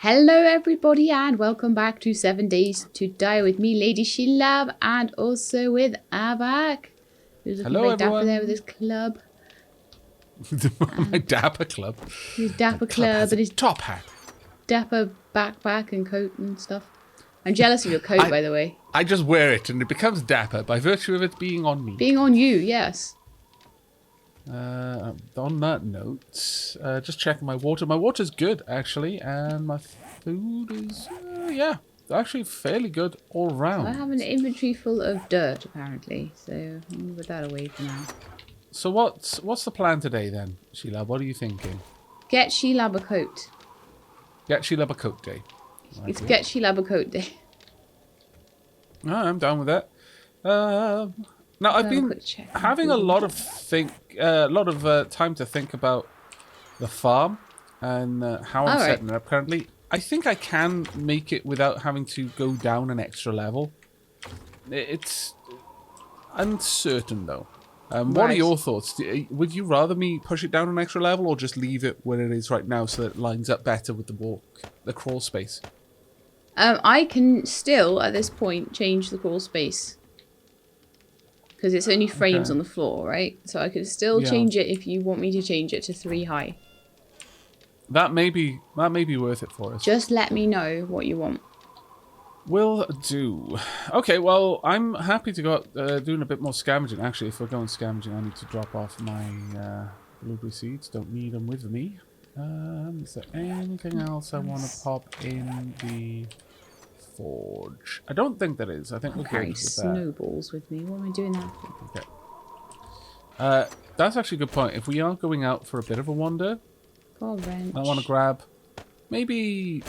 Hello everybody and welcome back to 7 Days to Die with me, Lady Shilab, and also with Aavak, who's looking Hello, very dapper everyone. there with his club. My dapper club. His dapper My club has and a his top hat. dapper backpack and coat and stuff. I'm jealous of your coat, by the way. I just wear it and it becomes dapper by virtue of it being on me. Being on you, yes. On that note, just checking my water. My water's good, actually, and my food is, actually fairly good all round. So I have an inventory full of dirt, apparently, so I'll put that away for now. So what's the plan today, then, Sheila? What are you thinking? Get Shilab a coat. Get Sheila a coat day. It's Get Shilab a coat day. Oh, I'm down with that. Now I've been having a lot of time to think about the farm and how I'm setting it up currently. I think I can make it without having to go down an extra level. It's uncertain though. What are your thoughts? Would you rather me push it down an extra level or just leave it where it is right now so that it lines up better with the crawl space? I can still, at this point, change the crawl space. Because it's only frames on the floor, right? So I could still change it if you want me to change it to 3 high. That may be worth it for us. Just let me know what you want. Will do. Okay, well, I'm happy to go out doing a bit more scavenging. Actually, if we're going scavenging, I need to drop off my blueberry seeds. Don't need them with me. Is there anything else I want to pop in the forge? I don't think there is. I think we're good with that. Snowballs with me. What am I doing that for? Okay. That's actually a good point. If we are going out for a bit of a wander, I want to grab maybe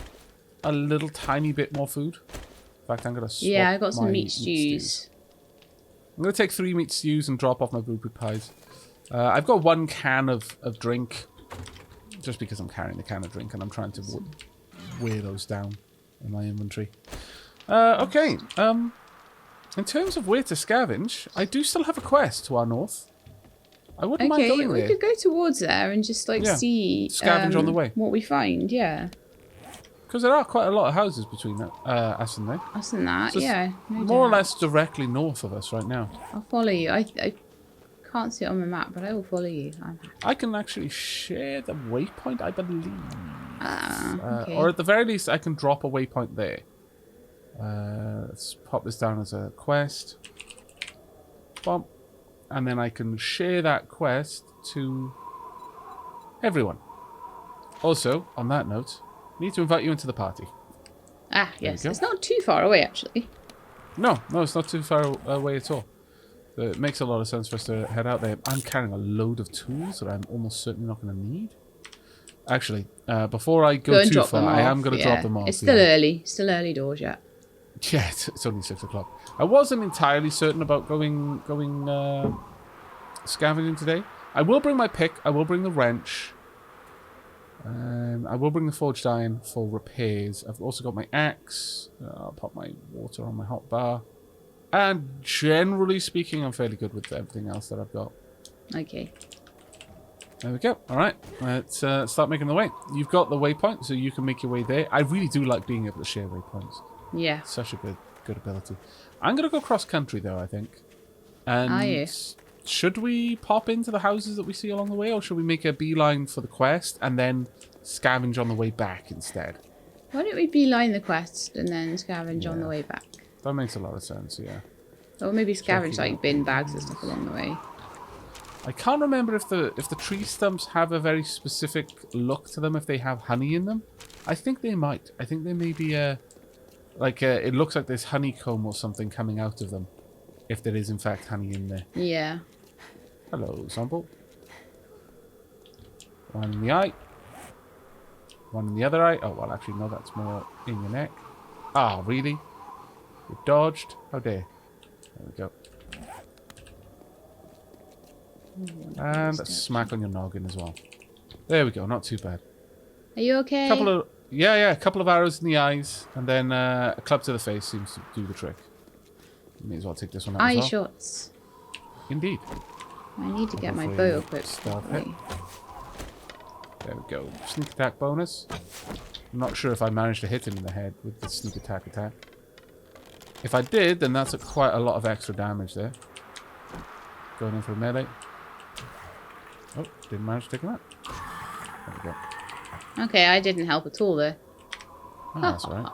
a little tiny bit more food. In fact, I'm going to swap I got some meat stews. I'm going to take 3 meat stews and drop off my blueberry pies. I've got 1 can of drink, just because I'm carrying the can of drink and I'm trying to wear those down in my inventory. Okay. In terms of where to scavenge, I do still have a quest to our north. I wouldn't mind going there. We could go towards there and just see scavenge on the way. What we find, yeah. Because there are quite a lot of houses between us and there. Us and that, so yeah. More or less directly north of us right now. I'll follow you. I can't see it on my map, but I will follow you. I can actually share the waypoint, I believe. Okay. Or at the very least, I can drop a waypoint there. Let's pop this down as a quest. Bump. And then I can share that quest to everyone. Also, on that note, I need to invite you into the party. Yes. It's not too far away, actually. No, it's not too far away at all. It makes a lot of sense for us to head out there. I'm carrying a load of tools that I'm almost certainly not going to need. Actually, before I go too far, I am going to drop them off. It's still early. Still early doors yet. Yeah, it's only 6 o'clock. I wasn't entirely certain about going scavenging today. I will bring my pick. I will bring the wrench. I will bring the forged iron for repairs. I've also got my axe. I'll pop my water on my hot bar. And generally speaking, I'm fairly good with everything else that I've got. Okay. There we go. All right. Let's start making the way. You've got the waypoint, so you can make your way there. I really do like being able to share waypoints. Yeah. Such a good ability. I'm going to go cross-country, though, I think. And should we pop into the houses that we see along the way, or should we make a beeline for the quest and then scavenge on the way back instead? Why don't we beeline the quest and then scavenge on the way back? That makes a lot of sense, yeah. Or maybe scavenge like bin bags and stuff along the way. I can't remember if the tree stumps have a very specific look to them, if they have honey in them. I think they might. I think there may be it looks like there's honeycomb or something coming out of them. If there is in fact honey in there. Yeah. Hello, Zombo. 1 in the eye. 1 in the other eye. Oh, well, actually, no, that's more in your neck. Ah, really? You dodged? How dare. There we go. And a smack on your noggin as well. There we go, not too bad. Are you okay? A couple of arrows in the eyes, and then a club to the face seems to do the trick. May as well take this one out as well. Eye shots. Indeed. I need to get my bow equipped. Stealth hit. There we go. Sneak attack bonus. I'm not sure if I managed to hit him in the head with the sneak attack. If I did, then that's quite a lot of extra damage there. Going in for a melee. Oh, didn't manage to take him out. There we go. Okay, I didn't help at all there. Oh, that's all right.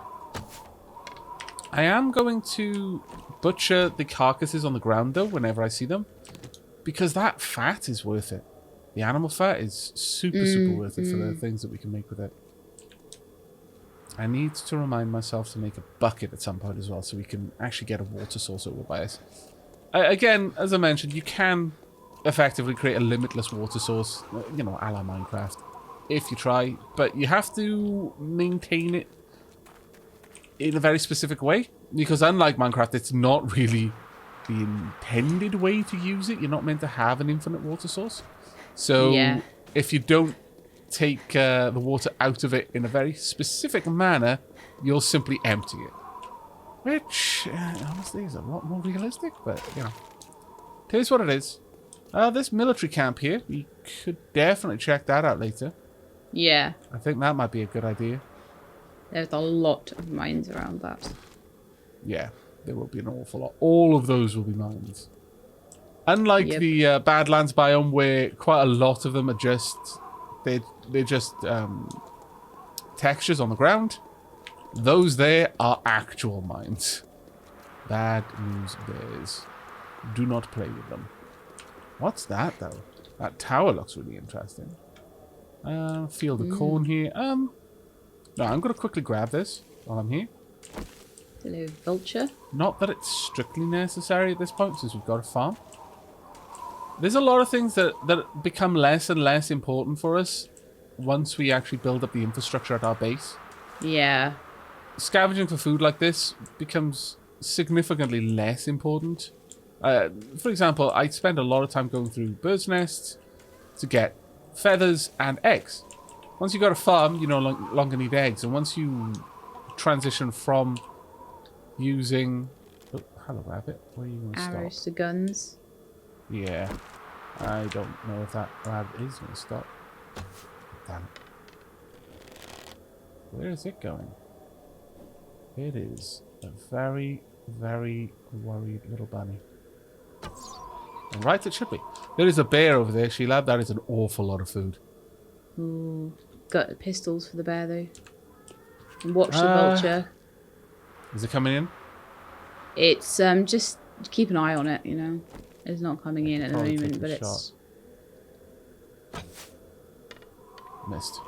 I am going to butcher the carcasses on the ground, though, whenever I see them. Because that fat is worth it. The animal fat is super worth it for the things that we can make with it. I need to remind myself to make a bucket at some point as well, so we can actually get a water source over by us. Again, as I mentioned, you can effectively create a limitless water source, you know, a la Minecraft, if you try. But you have to maintain it in a very specific way. Because unlike Minecraft, it's not really the intended way to use it. You're not meant to have an infinite water source. So if you don't take the water out of it in a very specific manner, you'll simply empty it. Which, honestly, is a lot more realistic, but, you know. Here's what it is. This military camp here, we could definitely check that out later. Yeah. I think that might be a good idea. There's a lot of mines around that. Yeah, there will be an awful lot. All of those will be mines. Unlike the Badlands biome, where quite a lot of them are just... They're just textures on the ground. Those there are actual mines. Bad news bears. Do not play with them. What's that, though? That tower looks really interesting. Field of corn here. No, I'm going to quickly grab this while I'm here. Hello, vulture. Not that it's strictly necessary at this point, since we've got a farm. There's a lot of things that become less and less important for us once we actually build up the infrastructure at our base. Yeah. Scavenging for food like this becomes significantly less important. For example, I spend a lot of time going through birds' nests to get feathers and eggs. Once you've got a farm, you no longer need eggs. And once you transition from using... Oh, hello, rabbit. Where are you going to stop? Arrows to guns. Yeah. I don't know if that rabbit is going to stop. Damn it. Where is it going? It is a very, very worried little bunny. And right it should be. There is a bear over there, Sheila. That is an awful lot of food. Ooh. Got pistols for the bear, though. And watch the vulture. Is it coming in? It's, just keep an eye on it, you know. It's not coming in at the moment, but it's... Missed.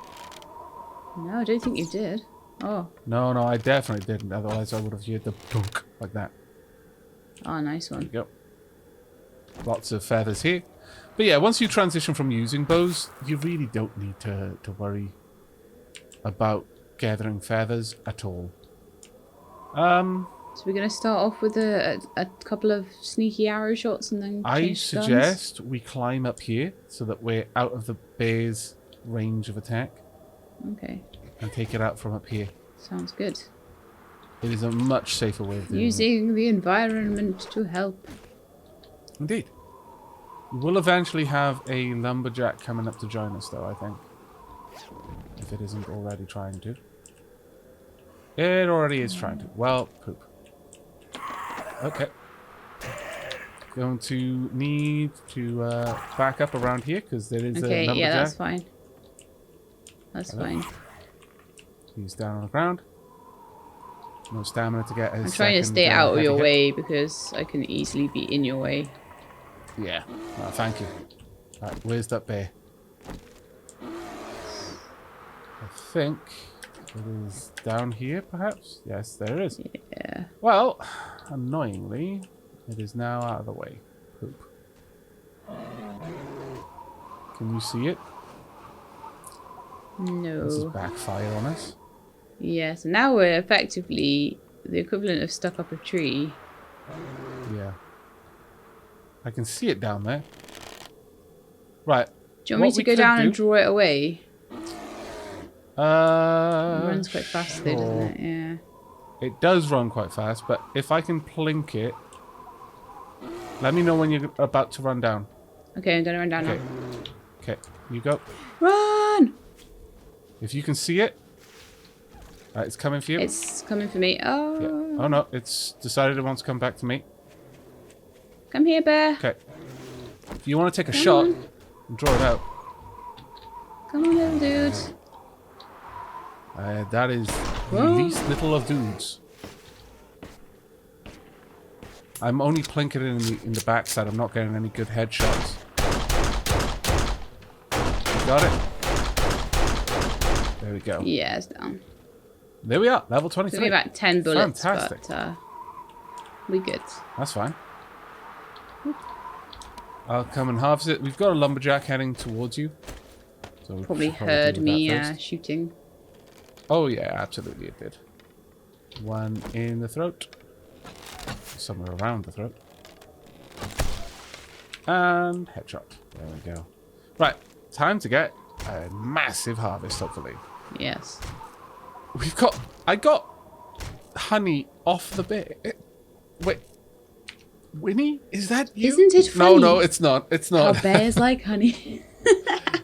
No, I don't think you did. Oh. No, I definitely didn't. Otherwise, I would have heard the dunk like that. Oh, nice one. There you go. Lots of feathers here. But yeah, once you transition from using bows, you really don't need to worry about gathering feathers at all. So we're going to start off with a couple of sneaky arrow shots and then I suggest we climb up here so that we're out of the bear's range of attack. Okay. And take it out from up here. Sounds good. It is a much safer way of doing it. Using the environment to help. Indeed. We will eventually have a lumberjack coming up to join us, though, I think. If it isn't already trying to. It already is trying to. Well, poop. Okay. Going to need to back up around here, because there is a lumberjack. Okay, yeah, that's fine. That's fine. He's down on the ground. No stamina to get his I'm trying to stay out of your way, because I can easily be in your way. Yeah. Oh, thank you. Right, where's that bear? I think it is down here, perhaps? Yes, there it is. Yeah. Well, annoyingly, it is now out of the way. Poop. Can you see it? No. This is backfire on us. Yeah, so now we're effectively the equivalent of stuck up a tree. Yeah. I can see it down there. Right. Do you want me to go down and draw it away? It runs quite fast though, doesn't it? Yeah. It does run quite fast, but if I can plink it... Let me know when you're about to run down. Okay, I'm going to run down now. Okay, you go. Run! If you can see it, It's coming for you. It's coming for me. Oh. Yeah. Oh no, it's decided it wants to come back to me. Come here, bear. Okay. If you want to take a shot and draw it out. Come on, little dude. That is the least little of dudes. I'm only plinking it in the backside. I'm not getting any good headshots. Got it. There we go. Yeah, it's down. There we are. Level 23. Took me about 10 bullets, fantastic. But we good. That's fine. I'll come and harvest it. We've got a lumberjack heading towards you. So we Probably heard me shooting. Oh yeah, absolutely it did. One in the throat. Somewhere around the throat. And headshot. There we go. Right, time to get a massive harvest, hopefully. Yes. I got honey off the bear. Wait. Winnie? Is that you? Isn't it funny? No, it's not. It's not. How bears like honey.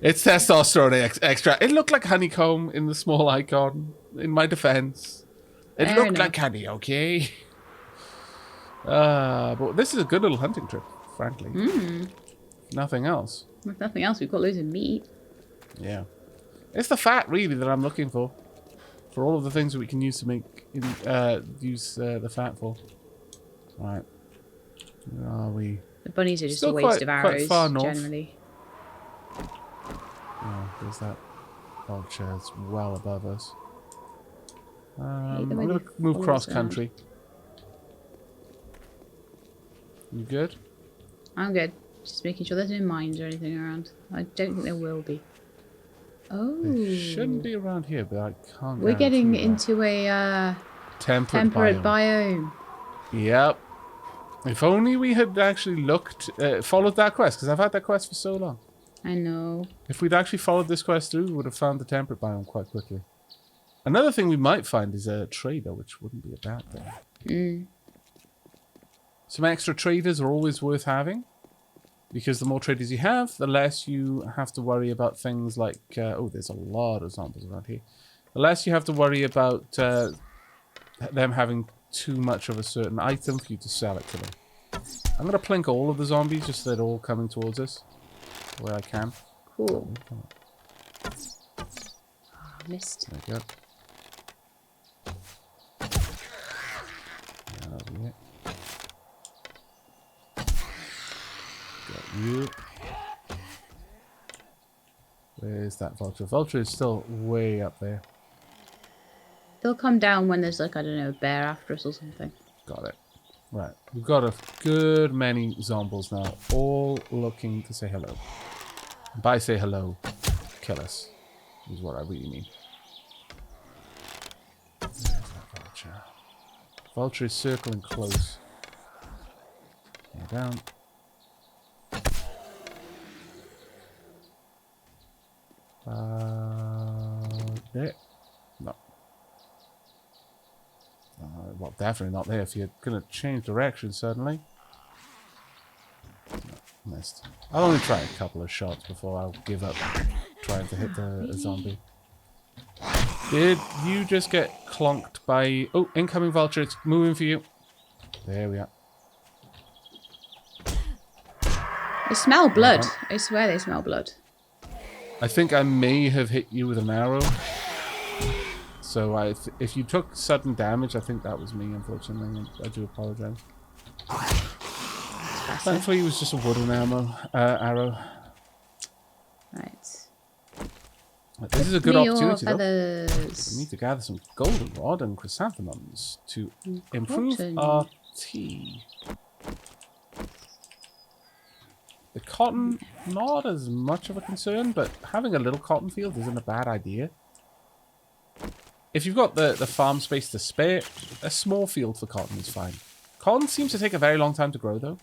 It's testosterone extra. It looked like honeycomb in the small icon. In my defense. It looked like honey, okay? But this is a good little hunting trip, frankly. Nothing else. If nothing else, we've got loads of meat. Yeah. It's the fat, really, that I'm looking for. For all of the things that we can use to make... use the fat for. Right. Where are we? The bunnies are just Still a waste of quite arrows, far north. generally. Oh, there's that vulture. It's well above us. I'm the way going they to move follow cross us country. You good? I'm good. Just making sure there's no mines or anything around. I don't think there will be. Oh. They shouldn't be around here, but I can't. We're getting into a temperate biome. Yep. If only we had actually followed that quest, because I've had that quest for so long. I know. If we'd actually followed this quest through, we would have found the temperate biome quite quickly. Another thing we might find is a trader, which wouldn't be a bad thing. Some extra traders are always worth having, because the more traders you have, the less you have to worry about things like... oh, there's a lot of zombies around here. The less you have to worry about them having too much of a certain item for you to sell it to them. I'm going to plink all of the zombies just so they're all coming towards us where I can. Cool. Missed. There we go. Yeah. Got you. Where's that vulture? Vulture is still way up there. They'll come down when there's, like, I don't know, a bear after us or something. Got it. Right. We've got a good many zombies now, all looking to say hello. By say hello, kill us, is what I really mean. There's that vulture. Vulture is circling close. Down. There. No. Well, definitely not there. If you're going to change direction suddenly. No, missed. I'll only try a couple of shots before I'll give up trying to hit the zombie. Did you just get clonked by... Oh, incoming vulture. It's moving for you. There we are. They smell blood. I swear they smell blood. I think I may have hit you with an arrow. So if you took sudden damage, I think that was me, unfortunately. I do apologize. Thankfully, it was just a wooden arrow. Right. This is a good opportunity, though. We need to gather some goldenrod and chrysanthemums to improve our tea. The cotton, not as much of a concern, but having a little cotton field isn't a bad idea. If you've got the farm space to spare, a small field for cotton is fine. Cotton seems to take a very long time to grow, though.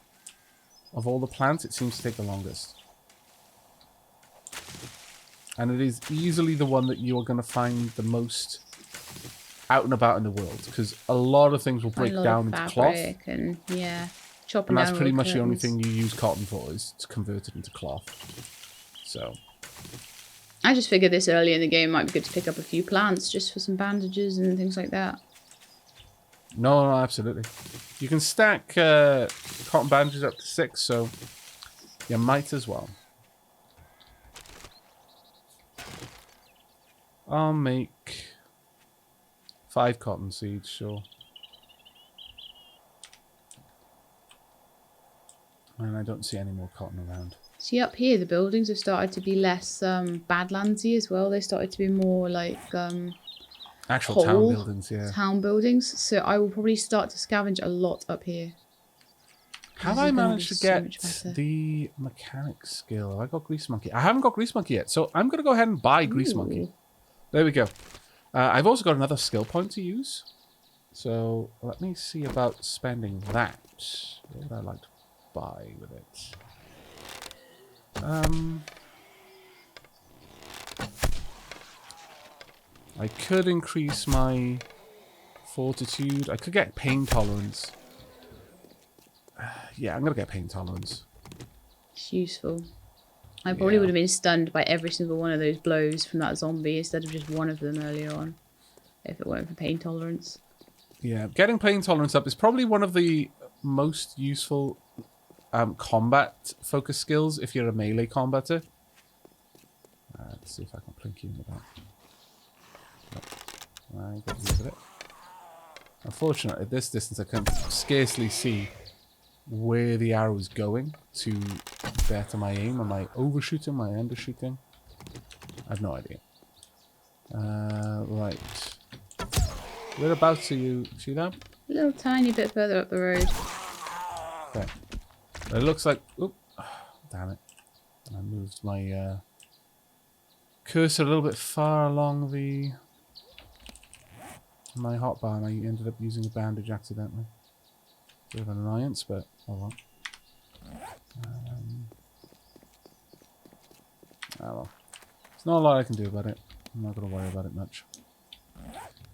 Of all the plants, it seems to take the longest. And it is easily the one that you are going to find the most out and about in the world, because a lot of things will break down into cloth. And, yeah, and that's pretty much the only thing you use cotton for, is to convert it into cloth. So, I just figured this early in the game might be good to pick up a few plants just for some bandages and things like that. No, absolutely. You can stack cotton bandages up to 6, so you might as well. I'll make 5 cotton seeds, sure. And I don't see any more cotton around. See, up here, the buildings have started to be less Badlandsy as well. They started to be more like actual town buildings, yeah. Town buildings. So I will probably start to scavenge a lot up here. Have I managed to get the mechanic skill? Have I got Grease Monkey? I haven't got Grease Monkey yet, so I'm going to go ahead and buy Grease Monkey. There we go. I've also got another skill point to use. So let me see about spending that. What would I like to buy with it? I could increase my fortitude. I could get pain tolerance. Yeah, I'm going to get pain tolerance. It's useful. I probably would have been stunned by every single one of those blows from that zombie instead of just one of them earlier on, if it weren't for pain tolerance. Yeah, getting pain tolerance up is probably one of the most useful combat focus skills if you're a melee combatter. Let's see if I can plink you with that. I got rid of it. Unfortunately, at this distance I can scarcely see where the arrow is going to better my aim. Am I overshooting? Am I undershooting? I have no idea. Right. Whereabouts are you? See that? A little tiny bit further up the road. Okay. It looks like... Oop, damn it. I moved my cursor a little bit far along my hotbar and I ended up using a bandage accidentally. Bit of an annoyance, but oh well. Well. There's not a lot I can do about it. I'm not going to worry about it much.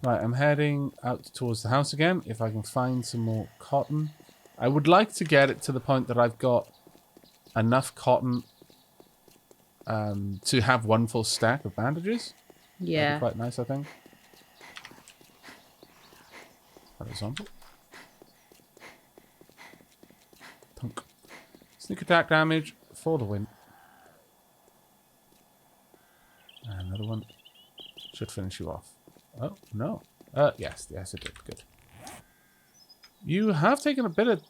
Right, I'm heading out towards the house again. If I can find some more cotton. I would like to get it to the point that I've got enough cotton to have one full stack of bandages. Yeah. That'd be quite nice, I think. Horizontal. Punk. Sneak attack damage for the win. And another one. Should finish you off. Oh, no. Yes, it did. Good. You have taken a bit of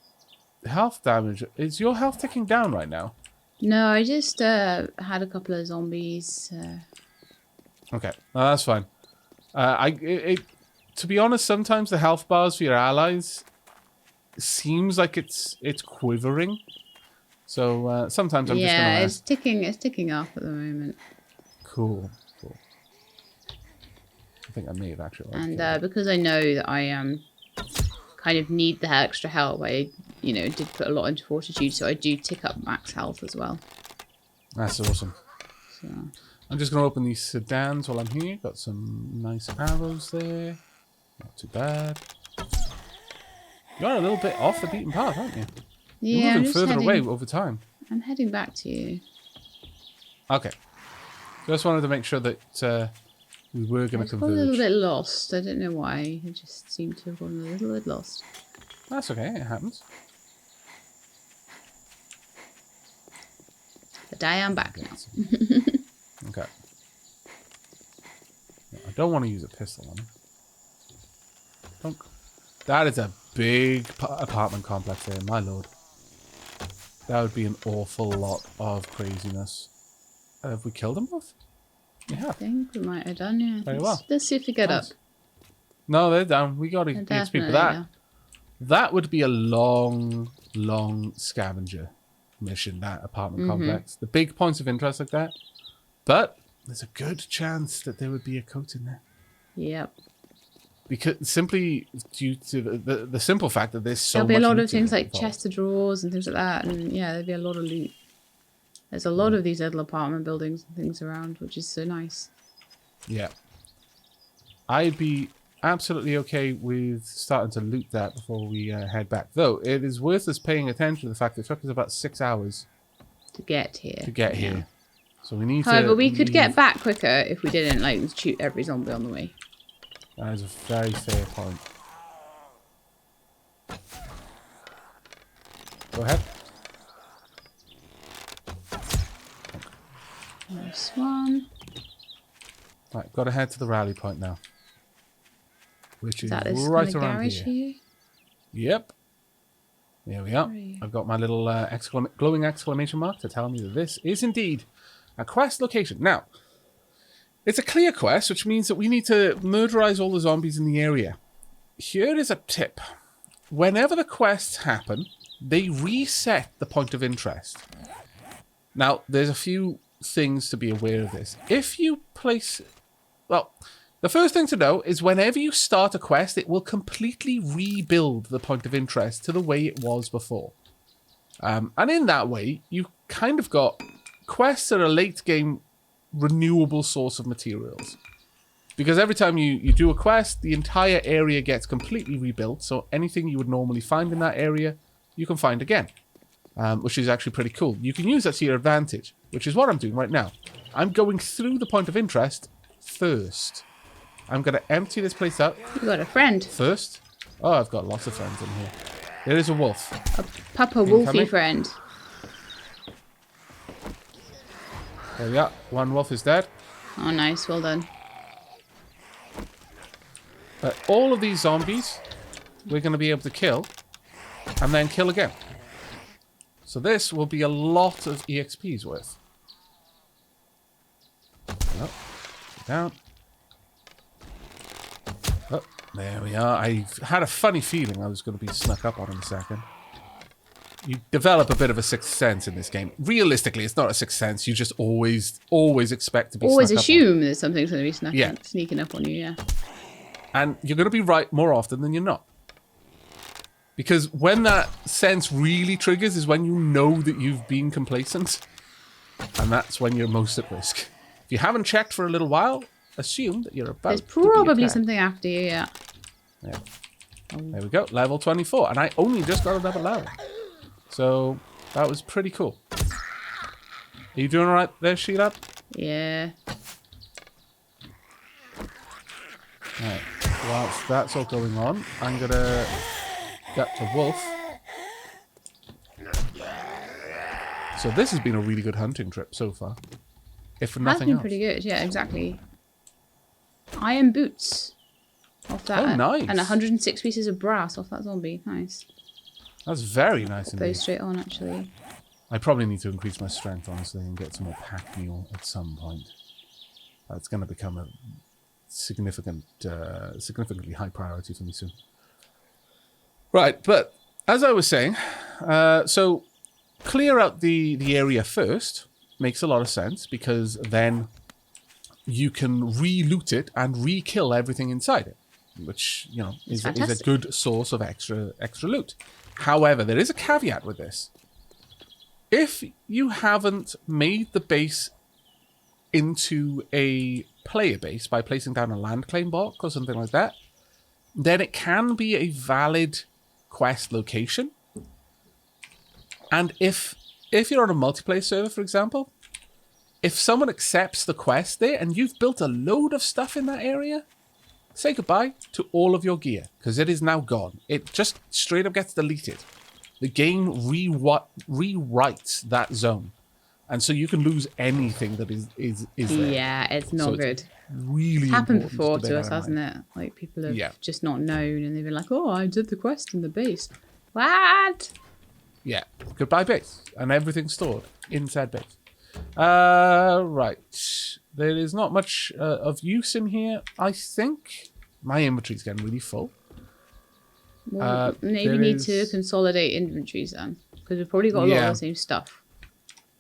health damage. Is your health ticking down right now? No, I just had a couple of zombies. Okay, no, that's fine. To be honest, sometimes the health bars for your allies seems like it's quivering. So sometimes I'm just gonna... Yeah, it's ticking up at the moment. Cool. I think I may have actually... And because I know that I kind of need the extra help, I did put a lot into fortitude, so I do tick up max health as well. That's awesome. So. I'm just going to open these sedans while I'm here. Got some nice arrows there. Not too bad. You're a little bit off the beaten path, aren't you? Yeah, you're moving further away over time. I'm heading back to you. Okay. Just wanted to make sure that we were going to converge. I was a little bit lost. I don't know why. I just seemed to have gone a little bit lost. That's okay. It happens. But I am back now. Okay. I don't want to use a pistol on him. Punk. That is a big apartment complex there, my lord. That would be an awful lot of craziness. Have we killed them both? Yeah. I think we might have done, yeah. Very well. Let's see if we get up. No, they're down. We got to get speed for that. Yeah. That would be a long scavenger mission, that apartment complex. The big points of interest like that. But there's a good chance that there would be a coat in there. Yep. Because simply due to the simple fact that there's so much. There'll be a lot of things like chest of drawers and things like that, and yeah, there'll be a lot of loot. There's a lot of these little apartment buildings and things around, which is so nice. Yeah. I'd be absolutely okay with starting to loot that before we head back. Though, it is worth us paying attention to the fact that it took us about 6 hours to get here. To get here. So we need However, to we could get back quicker if we didn't like shoot every zombie on the way. That is a very fair point. Go ahead. Nice one. Right, got to head to the rally point now. Which is that this right kind of around garage here. Yep. There we are. I've got my little glowing exclamation mark to tell me that this is indeed a quest location. Now, it's a clear quest, which means that we need to murderize all the zombies in the area. Here is a tip. Whenever the quests happen, they reset the point of interest. Now, there's a few things to be aware of this. If you place... Well, the first thing to know is whenever you start a quest, it will completely rebuild the point of interest to the way it was before. And in that way, you kind of got quests that are late game renewable source of materials. Because every time you do a quest, the entire area gets completely rebuilt. So anything you would normally find in that area, you can find again. Which is actually pretty cool. You can use that to your advantage, which is what I'm doing right now. I'm going through the point of interest first. I'm going to empty this place out. You got a friend. First. Oh, I've got lots of friends in here. There is a wolf. A Papa Wolfie friend. There we are. One wolf is dead. Oh, nice. Well done. But all of these zombies, we're going to be able to kill. And then kill again. So this will be a lot of EXP's worth. Oh, down. Oh, there we are. I had a funny feeling I was going to be snuck up on in a second. You develop a bit of a sixth sense in this game. Realistically, it's not a sixth sense. You just always expect to be always snuck up on. assume that something's going to be sneaking up on you, yeah. And you're going to be right more often than you're not. Because when that sense really triggers is when you know that you've been complacent. And that's when you're most at risk. If you haven't checked for a little while, assume that you're about There's to be probably attacked. something after you, yeah. Yeah. There we go. Level 24. And I only just got another level. So that was pretty cool. Are you doing all right there, Sheila? Yeah. Right. Whilst that's all going on, I'm going to get to Wolf. So this has been a really good hunting trip so far. If for nothing else. Has been pretty good, yeah, exactly. Iron boots off that. Oh, nice. And 106 pieces of brass off that zombie. Nice. That's very nice Bow indeed. straight on, actually. I probably need to increase my strength, honestly, and get some more pack mule at some point. That's going to become a significantly high priority for me soon. Right, but as I was saying, so clear out the area first makes a lot of sense, because then you can re-loot it and re-kill everything inside it, which, you know, is a good source of extra loot. However, there is a caveat with this. If you haven't made the base into a player base by placing down a land claim block or something like that, then it can be a valid quest location. And if you're on a multiplayer server, for example, if someone accepts the quest there and you've built a load of stuff in that area, say goodbye to all of your gear, because it is now gone. It just straight up gets deleted. The game rewrites that zone. And so you can lose anything that is there. Yeah, it's not good. Really it's happened before to us, hasn't it? Like, people have just not known, and they've been like, oh, I did the quest in the base. What? Yeah. Goodbye base. And everything's stored inside base. Right. There is not much of use in here, I think. My inventory's getting really full. Well, maybe need to consolidate inventories then, because we've probably got a lot of the same stuff.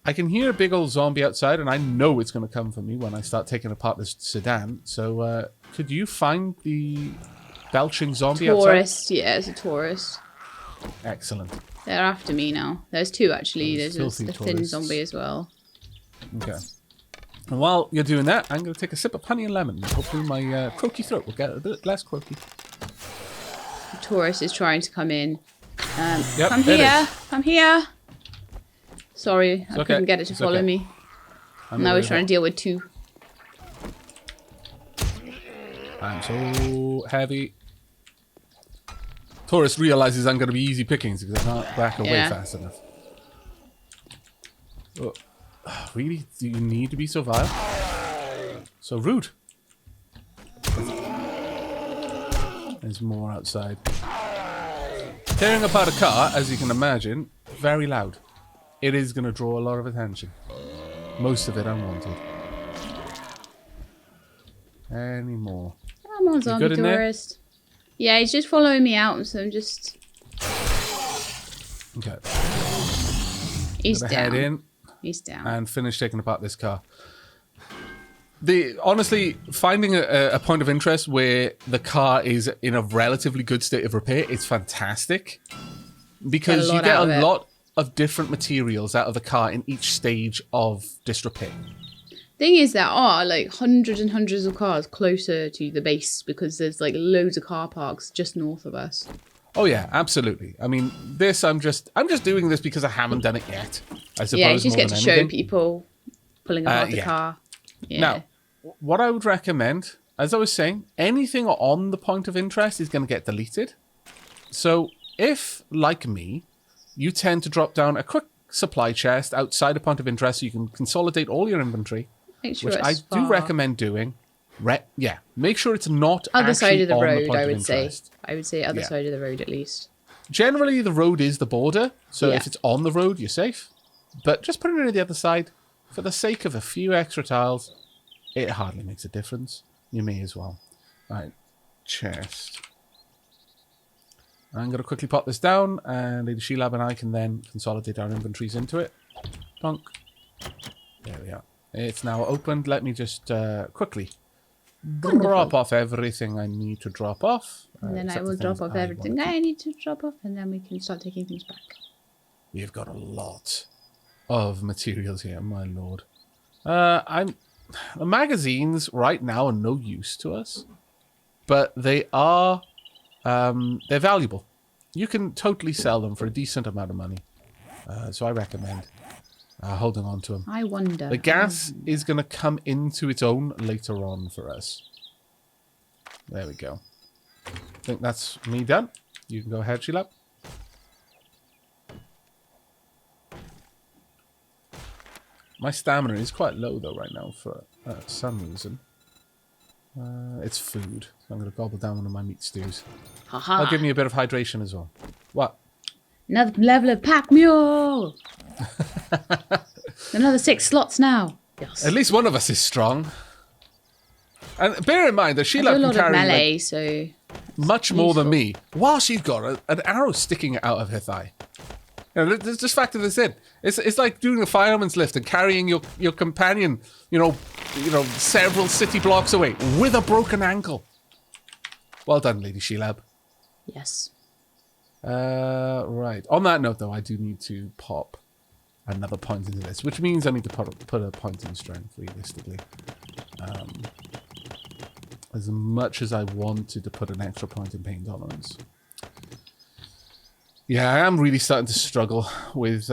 I can hear a big old zombie outside, and I know it's going to come for me when I start taking apart this sedan. So, could you find the belching zombie Tourist, outside? yeah, it's a tourist. Excellent. They're after me now. There's two, actually. There's a thin zombie as well. Okay. And while you're doing that, I'm going to take a sip of honey and lemon. Hopefully my croaky throat will get a bit less croaky. The tourist is trying to come in. Come here. Come here. Sorry, I couldn't get it to follow me. Now we're trying to deal with 2. I'm so heavy. Taurus realizes I'm going to be easy pickings because I can't back away fast enough. Oh, really? Do you need to be so vile? So rude. There's more outside. Tearing apart a car, as you can imagine, very loud. It is going to draw a lot of attention. Most of it unwanted. Any more? Come on, zombie tourist. Yeah, he's just following me out, so I'm just... Okay. He's down. Head in. He's down. And finish taking apart this car. Honestly, finding a point of interest where the car is in a relatively good state of repair, it's fantastic. Because you get a lot of different materials out of the car in each stage of disrepair. Thing is, there are like hundreds and hundreds of cars closer to the base because there's like loads of car parks just north of us. Oh yeah, absolutely. I mean, I'm just doing this because I haven't done it yet. I suppose. Yeah, you just get to show people pulling apart the car. Yeah. Now, what I would recommend, as I was saying, anything on the point of interest is going to get deleted. So if, like me, you tend to drop down a quick supply chest outside a point of interest so you can consolidate all your inventory, which I do recommend doing. Make sure it's not other side of the road, I would say. I would say other side of the road at least. Generally, the road is the border, so if it's on the road, you're safe. But just put it on the other side. For the sake of a few extra tiles, it hardly makes a difference. You may as well. Right, chest. I'm going to quickly pop this down, and Lady Sheilab and I can then consolidate our inventories into it. Plonk. There we are. It's now opened. Let me just quickly drop off everything I need to drop off. And then I will drop off everything I need to drop off, and then we can start taking things back. We've got a lot of materials here, my lord. The magazines right now are no use to us, but they are they're valuable. You can totally sell them for a decent amount of money. So I recommend holding on to them. I wonder. The gas is going to come into its own later on for us. There we go. I think that's me done. You can go ahead, Sheilab. My stamina is quite low though right now for some reason. It's food. So I'm going to gobble down one of my meat stews. That'll give me a bit of hydration as well. What? Another level of pack mule! Another 6 slots now. Yes. At least one of us is strong. And bear in mind that Sheilab can carry melee, so much more than me, while she's got an arrow sticking out of her thigh. You know, just factor this in. It's like doing a fireman's lift and carrying your companion, you know, several city blocks away with a broken ankle. Well done, Lady Sheilab. Yes. Right. On that note, though, I do need to pop another point into this, which means I need to put a point in strength, realistically. As much as I wanted to put an extra point in pain tolerance. Yeah, I am really starting to struggle with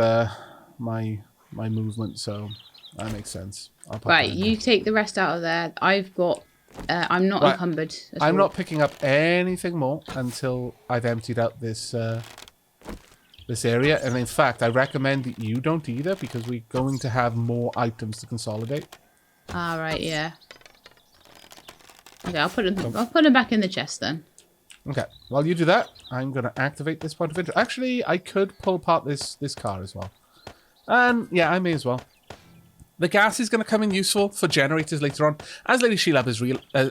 my movement, so that makes sense. Right, you take the rest out of there. I've got... I'm not encumbered at all. I'm not picking up anything more until I've emptied out this this area. And in fact, I recommend that you don't either, because we're going to have more items to consolidate. Ah, right, yeah. Okay, I'll put them back in the chest then. Okay, while you do that, I'm going to activate this point of interest. Actually, I could pull apart this car as well. And yeah, I may as well. The gas is going to come in useful for generators later on. As Lady Sheilab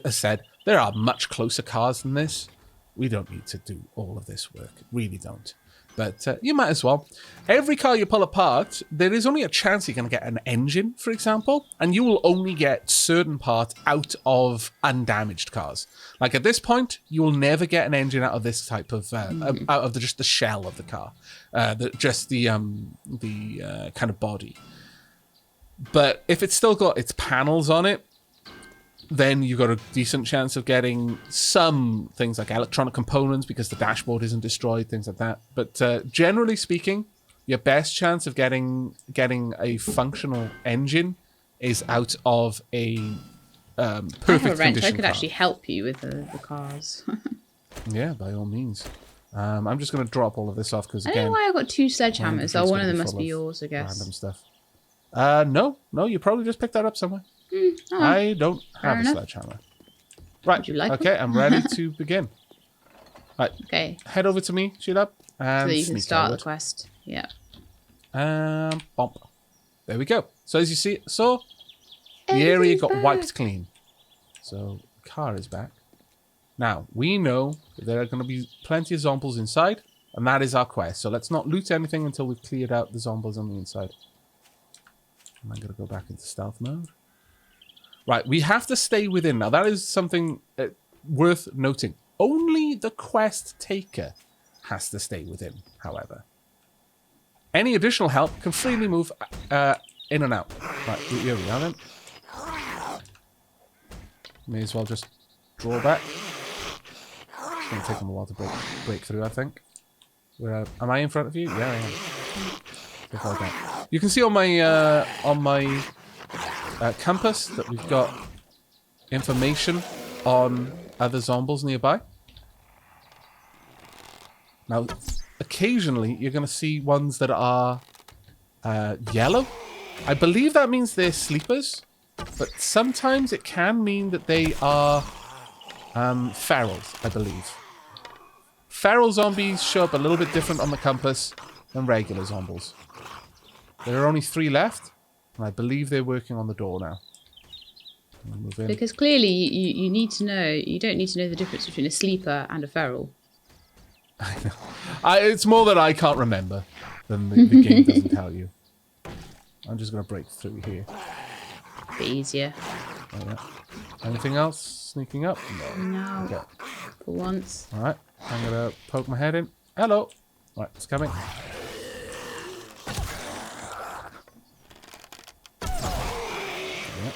has said, there are much closer cars than this. We don't need to do all of this work. Really don't. But you might as well. Every car you pull apart, there is only a chance you're going to get an engine, for example. And you will only get certain parts out of undamaged cars. Like at this point, you will never get an engine out of this type of... out of just the shell of the car. Just the kind of body. But if it's still got its panels on it, then you've got a decent chance of getting some things like electronic components because the dashboard isn't destroyed, things like that. But generally speaking, your best chance of getting a functional engine is out of a perfect I have a wrench. condition I could car. actually help you with the cars. Yeah, by all means. I'm just going to drop all of this off because, I don't know again... why I got 2 sledgehammers. Oh, one of them must be full of yours, I guess. Random stuff. No, you probably just picked that up somewhere. Oh, I don't have a enough. sledgehammer. Right, Would you like okay, one? I'm ready to begin. Right, Okay, head over to me, Sheila, and so that you can sneak start forward. the quest. Yeah. Bump. There we go. So as you saw, the area got wiped clean. So the car is back. Now, we know that there are going to be plenty of zombies inside, and that is our quest. So let's not loot anything until we've cleared out the zombies on the inside. And I'm going to go back into stealth mode. Right, we have to stay within. Now, that is something worth noting. Only the quest taker has to stay within, however. Any additional help can freely move in and out. Right, here we are then. May as well just draw back. It's going to take them a while to break through, I think. Am I in front of you? Yeah, I am. You can see on my compass that we've got information on other zombies nearby. Now, occasionally you're going to see ones that are yellow. I believe that means they're sleepers, but sometimes it can mean that they are ferals, I believe. Feral zombies show up a little bit different on the compass than regular zombies. There are only 3 left, and I believe they're working on the door now. Move in. Because clearly you need to know, you don't need to know the difference between a sleeper and a feral. I know. It's more that I can't remember than the game doesn't tell you. I'm just going to break through here. A bit easier. Oh, yeah. Anything else sneaking up? No. Okay. For once. Alright, I'm going to poke my head in. Hello. Right, it's coming. Yeah.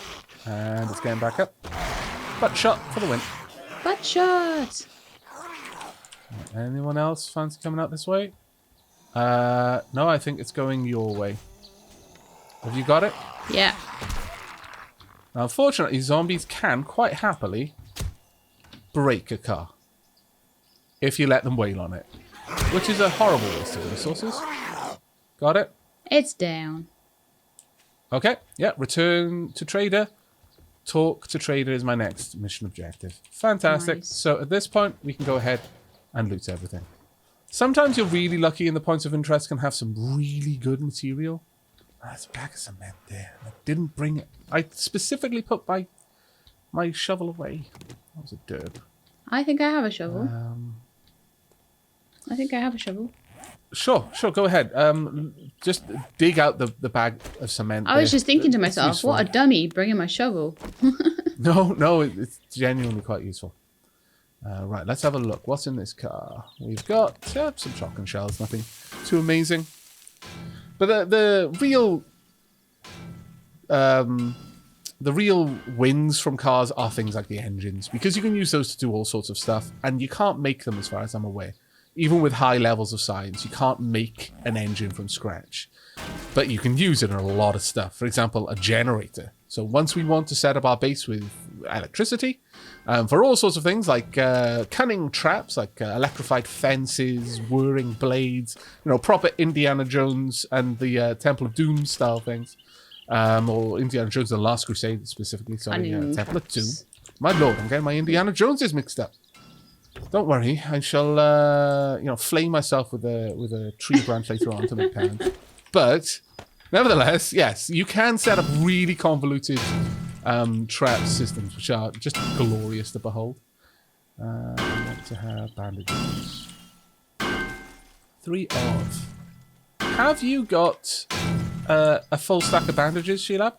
And it's getting back up. Butt shot for the win. Butt shot! Anyone else fancy coming out this way? No, I think it's going your way. Have you got it? Yeah. Now, unfortunately, zombies can quite happily break a car if you let them wail on it, which is a horrible waste of resources. Got it? It's down. Okay, yeah, return to trader. Talk to trader is my next mission objective. Fantastic. Nice. So at this point, we can go ahead and loot everything. Sometimes you're really lucky and the points of interest can have some really good material. There's a bag of cement there. I didn't bring it. I specifically put my shovel away. That was a derp. I think I have a shovel. I think I have a shovel. Sure, go ahead. Just dig out the bag of cement. I was just thinking to It's myself, useful. what a dummy bringing my shovel. No, it's genuinely quite useful. Right, let's have a look. What's in this car? We've got some shotgun shells, nothing too amazing. But the real wins from cars are things like the engines, because you can use those to do all sorts of stuff, and you can't make them, as far as I'm aware. Even with high levels of science, you can't make an engine from scratch. But you can use it in a lot of stuff. For example, a generator. So once we want to set up our base with electricity, for all sorts of things like cunning traps, like electrified fences, whirring blades, proper Indiana Jones and the Temple of Doom style things. Or Indiana Jones and the Last Crusade specifically. Sorry, Temple of Doom. My lord, I'm getting my Indiana Joneses mixed up. Don't worry, I shall, flame myself with a tree branch later on to make pounds. But, nevertheless, yes, you can set up really convoluted trap systems, which are just glorious to behold. I want to have bandages. 3 of. Have you got a full stack of bandages, Sheila?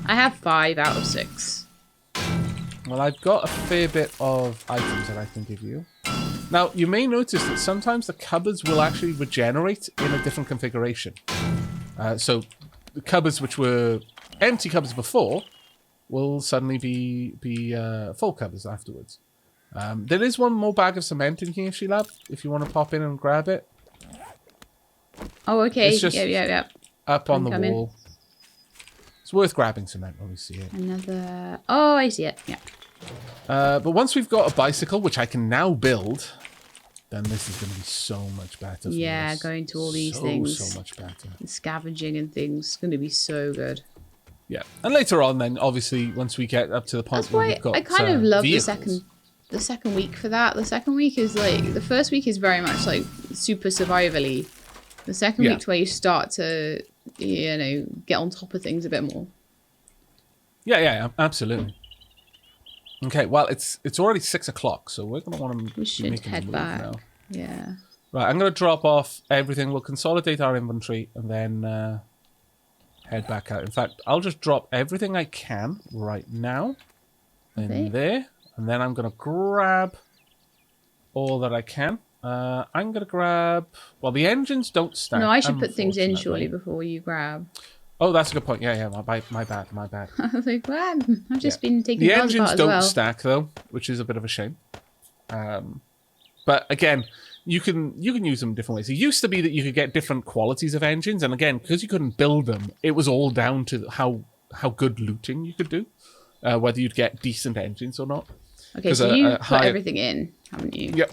I have 5 out of 6. Well, I've got a fair bit of items that I can give you. Now, you may notice that sometimes the cupboards will actually regenerate in a different configuration. So, the cupboards which were empty cupboards before will suddenly be full cupboards afterwards. There is one more bag of cement in here, Sheila, if you want to pop in and grab it. Oh, okay. It's just yeah. up on the wall. It's worth grabbing cement when we see it. Another... Oh, I see it. Yeah. But once we've got a bicycle, which I can now build, then this is going to be so much better for us. Going to all these things. So much better. And scavenging and things. It's going to be so good. Yeah. And later on then, obviously, once we get up to the point where we've got I kind of love vehicles. the second week for that. The second week is like... The first week is very much like super survival-y. The second week's where you start to, you know, get on top of things a bit more. Yeah, absolutely. Okay, well, it's already 6 o'clock, so we're going to want to... We should head back. Now. Yeah. Right, I'm going to drop off everything. We'll consolidate our inventory and then head back out. In fact, I'll just drop everything I can right now in there. And then I'm going to grab all that I can. I'm going to grab... Well, the engines don't stack. No, I should put things in surely before you grab. Oh, that's a good point. Yeah, my bad. I was like, what? I've just been taking the engines as don't well. stack though, which is a bit of a shame. But again, you can use them different ways. It used to be that you could get different qualities of engines, and again, because you couldn't build them, it was all down to how good looting you could do, whether you'd get decent engines or not. Okay, so you put everything in, haven't you?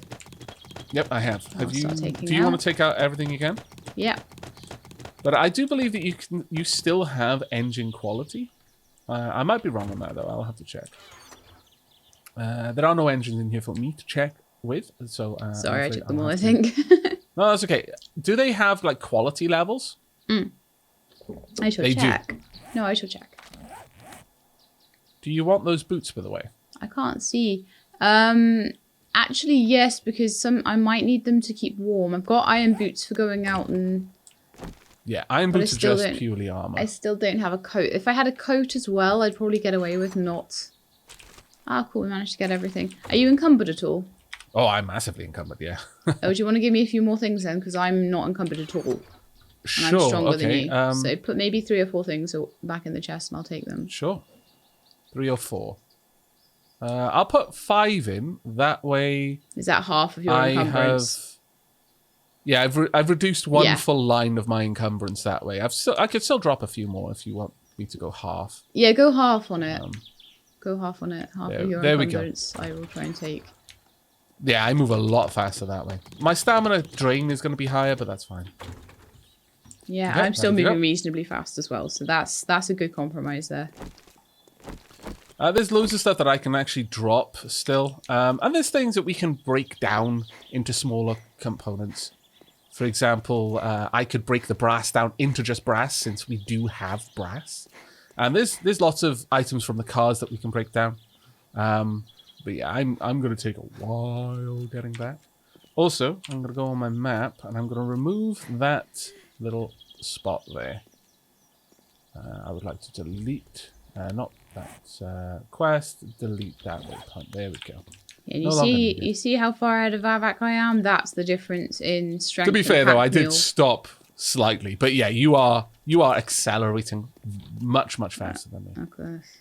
Yep, I have. Do you want to take out everything you can? Yeah. But I do believe that you still have engine quality. I might be wrong on that, though. I'll have to check. There are no engines in here for me to check with. So sorry, I took them all, I think. No, that's okay. Do they have, like, quality levels? I shall check. No, I shall check. Do you want those boots, by the way? I can't see. Actually, yes, because I might need them to keep warm. I've got iron boots for going out and... Yeah, iron boots are just purely armor. I still don't have a coat. If I had a coat as well, I'd probably get away with not... Ah, cool, we managed to get everything. Are you encumbered at all? Oh, I'm massively encumbered, yeah. Oh, do you want to give me a few more things then? Because I'm not encumbered at all. And sure, I'm stronger than you. So put maybe 3 or 4 things back in the chest and I'll take them. Sure. 3 or 4. I'll put 5 in. That way... Is that half of your encumbrance? Yeah, I've reduced one full line of my encumbrance that way. I could still drop a few more if you want me to go half. Yeah, go half on it. Go half on it. Half of your encumbrance I will try and take. Yeah, I move a lot faster that way. My stamina drain is going to be higher, but that's fine. Yeah, I'm still moving reasonably fast as well, so that's a good compromise there. There's loads of stuff that I can actually drop still. And there's things that we can break down into smaller components. For example, I could break the brass down into just brass, since we do have brass. And there's lots of items from the cars that we can break down. But yeah, I'm going to take a while getting back. Also, I'm going to go on my map, and I'm going to remove that little spot there. I would like to delete, not that quest, delete that waypoint. There we go. And you see how far out of Aavak I am? That's the difference in strength. To be fair, though, I did stop slightly, but yeah, you are accelerating much faster than me. Of course.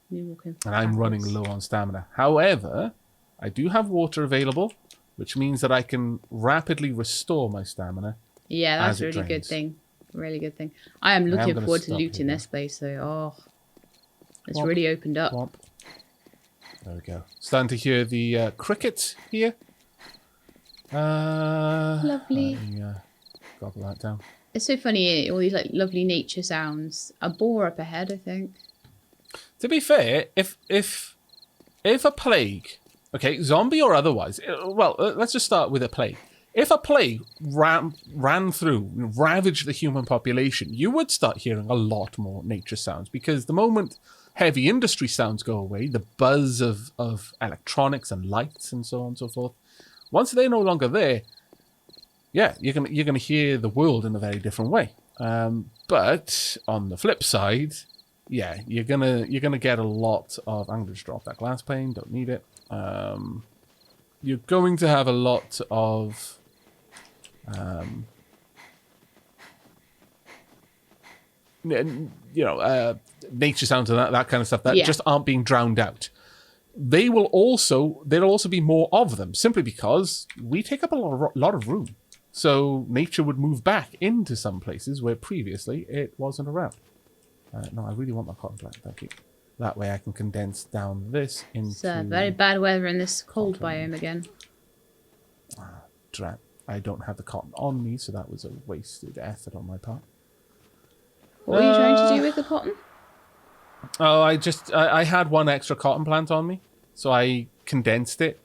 And I'm running low on stamina. However, I do have water available, which means that I can rapidly restore my stamina. Yeah, that's a really good thing. Really good thing. I am looking forward to looting this place, though. Oh, it's really opened up. There we go. Starting to hear the cricket here. Lovely. Gobble that down. It's so funny, all these like lovely nature sounds. A boar up ahead, I think. To be fair, if a plague, okay, zombie or otherwise, well, let's just start with a plague. If a plague ran through, ravaged the human population, you would start hearing a lot more nature sounds, because the moment heavy industry sounds go away, the buzz of electronics and lights and so on and so forth, once they're no longer there, yeah, you're gonna hear the world in a very different way. But on the flip side, yeah, you're gonna get a lot of... I'm gonna just drop that glass pane. Don't need it. You're going to have a lot of nature sounds and that kind of stuff that just aren't being drowned out. There'll also be more of them, simply because we take up a lot of room. So nature would move back into some places where previously it wasn't around. No, I really want my cotton plant. Thank you. That way I can condense down this into... It's very bad weather in this cold biome again. Drat. I don't have the cotton on me, so that was a wasted effort on my part. What were you trying to do with the cotton? Oh, I had one extra cotton plant on me, so I condensed it.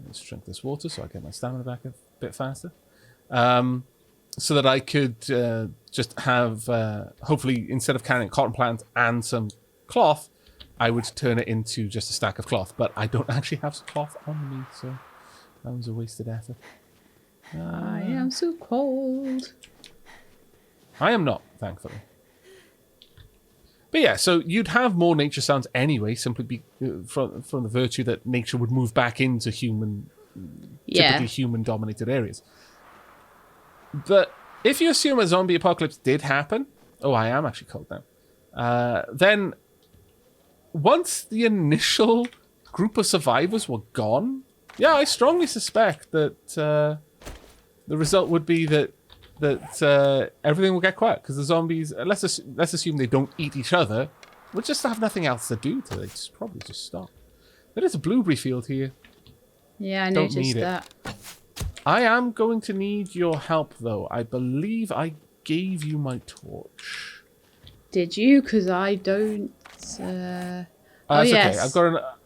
Let's drink this water so I get my stamina back a bit faster. So that I could just have, hopefully, instead of carrying a cotton plant and some cloth, I would turn it into just a stack of cloth. But I don't actually have some cloth on me, so that was a wasted effort. I am so cold. I am not, thankfully. But yeah, so you'd have more nature sounds anyway, simply from the virtue that nature would move back into typically human-dominated areas. But if you assume a zombie apocalypse did happen, oh, I am actually cold now, then once the initial group of survivors were gone, yeah, I strongly suspect that the result would be that everything will get quiet, because the zombies, let's assume they don't eat each other, would just have nothing else to do. They probably just stop. There is a blueberry field here. Yeah, I noticed that. I am going to need your help, though. I believe I gave you my torch. Did you? Because I don't... oh, yes. Okay. I've got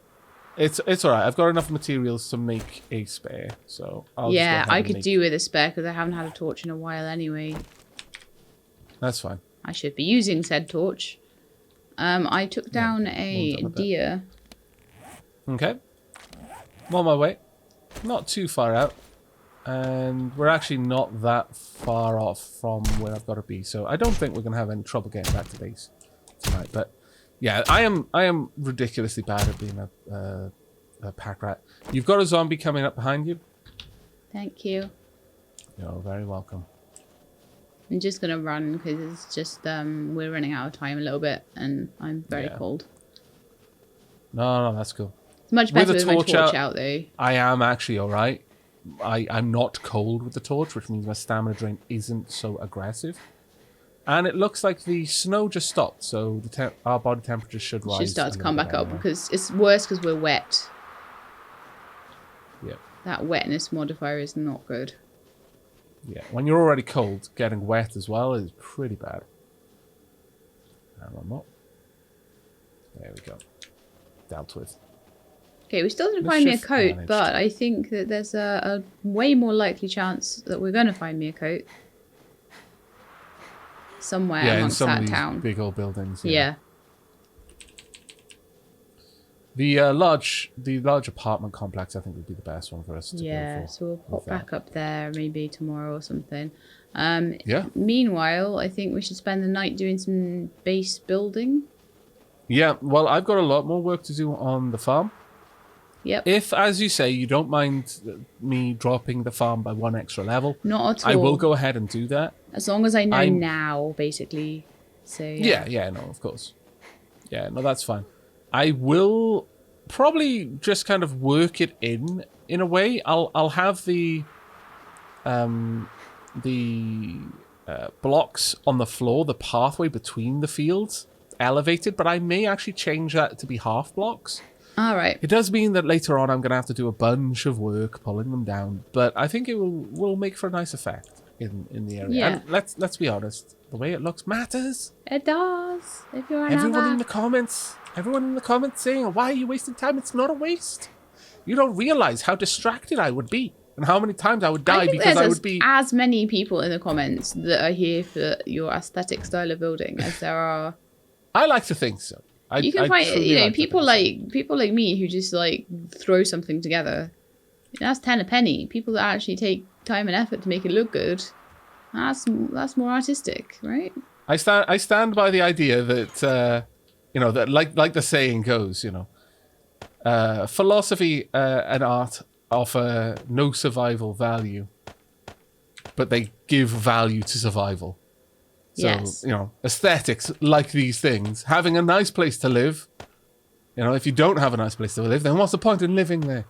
It's all right. I've got enough materials to make a spare, so I'll just go ahead I and could do with a spare because I haven't had a torch in a while anyway. That's fine. I should be using said torch. I took down a deer. Okay. I'm on my way. Not too far out. And we're actually not that far off from where I've got to be, so I don't think we're going to have any trouble getting back to base tonight. But yeah, I am ridiculously bad at being a pack rat. You've got a zombie coming up behind you. Thank you. You're very welcome. I'm just going to run because it's just we're running out of time a little bit and I'm very cold. No, that's cool. It's much better with my torch out though. I am actually all right. I'm not cold with the torch, which means my stamina drain isn't so aggressive. And it looks like the snow just stopped, so our body temperature should rise. Should start to come back up because it's worse because we're wet. Yeah. That wetness modifier is not good. Yeah, when you're already cold, getting wet as well is pretty bad. And one more. There we go. Dealt with. Okay, we still didn't find me a coat, but I think that there's a way more likely chance that we're going to find me a coat. Somewhere amongst that town. Yeah, in some of these big old buildings. Yeah. The large apartment complex, I think, would be the best one for us to go for. Yeah, so we'll pop back up there maybe tomorrow or something. Yeah. Meanwhile, I think we should spend the night doing some base building. Yeah, well, I've got a lot more work to do on the farm. Yep. If, as you say, you don't mind me dropping the farm by one extra level, not at all. I will go ahead and do that. As long as I know now, basically. So yeah, no, of course. Yeah, no, that's fine. I will probably just kind of work it in a way. I'll have the blocks on the floor, the pathway between the fields, elevated, but I may actually change that to be half blocks. All right. It does mean that later on I'm going to have to do a bunch of work pulling them down, but I think it will make for a nice effect in the area. Yeah. And let's be honest, the way it looks matters. It does. If you're everyone in the comments saying, "Why are you wasting time?" It's not a waste. You don't realize how distracted I would be and how many times I would die because I would be as many people in the comments that are here for your aesthetic style of building as there are. I like to think so. You can find, people like me who just like throw something together. That's 10 a penny. People that actually take time and effort to make it look good. That's more artistic, right? I stand by the idea that that like the saying goes, philosophy and art offer no survival value, but they give value to survival. So, yes. Aesthetics like these things, having a nice place to live. If you don't have a nice place to live, then what's the point in living there?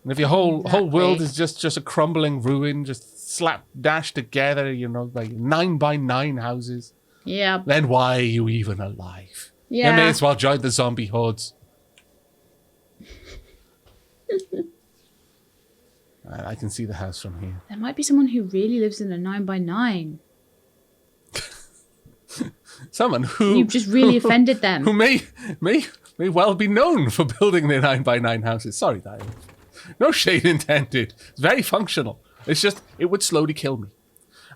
And if your whole world is just a crumbling ruin, just slap dashed together, like 9x9 houses, Yeah. Then why are you even alive? Yeah. You may as well join the zombie hordes. I can see the house from here. There might be someone who really lives in a 9x9. Someone who... You've just really offended them. Who may well be known for building their 9x9 houses. Sorry, Diane. No shade intended. It's very functional. It's just, it would slowly kill me.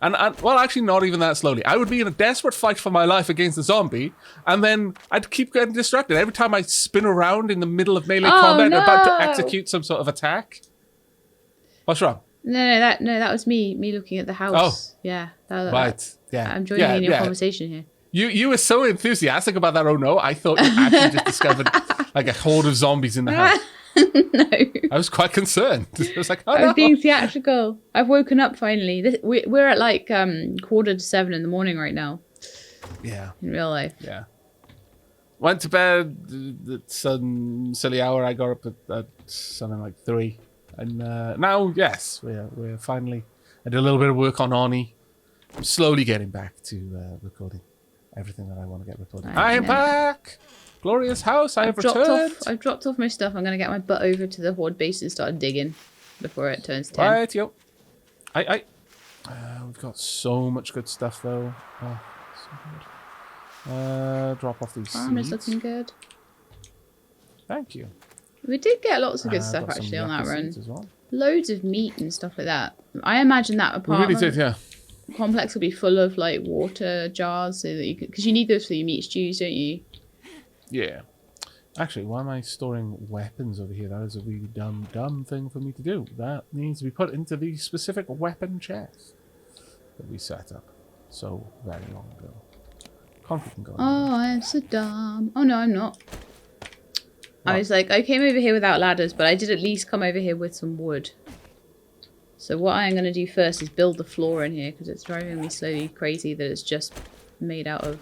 And well, actually not even that slowly. I would be in a desperate fight for my life against the zombie, and then I'd keep getting distracted. Every time I spin around in the middle of melee combat, about to execute some sort of attack. What's wrong? No, that was me looking at the house. Oh. Yeah. Right. Yeah. I'm joining in your conversation here. You were so enthusiastic about that. Oh no, I thought you actually just discovered like a horde of zombies in the house. No. I was quite concerned. I was like, oh, I was being theatrical. I've woken up finally. We're at like 6:45 in the morning right now. Yeah. In real life. Yeah. Went to bed at some silly hour. I got up at something like 3. And now, yes, we're finally... I did a little bit of work on Arnie. I'm slowly getting back to recording everything that I want to get recorded. I am back! Glorious house, I have returned. I've dropped off my stuff. I'm going to get my butt over to the horde base and start digging before it turns 10. Right, yo. We've got so much good stuff, though. Oh, so good. Drop off these Farm is seeds. looking good. Thank you. We did get lots of good stuff, actually, on that run. Well. Loads of meat and stuff like that. I imagine that apartment we really did, yeah. complex will be full of, like, water jars so that you could... Because you need those for your meat stews, don't you? Yeah. Actually, why am I storing weapons over here? That is a really dumb thing for me to do. That needs to be put into the specific weapon chest that we set up so very long ago. Concrete can go. Oh, I'm so dumb. Oh, no, I'm not. What? I was like, I came over here without ladders, but I did at least come over here with some wood. So what I'm going to do first is build the floor in here, because it's driving me slowly crazy that it's just made out of...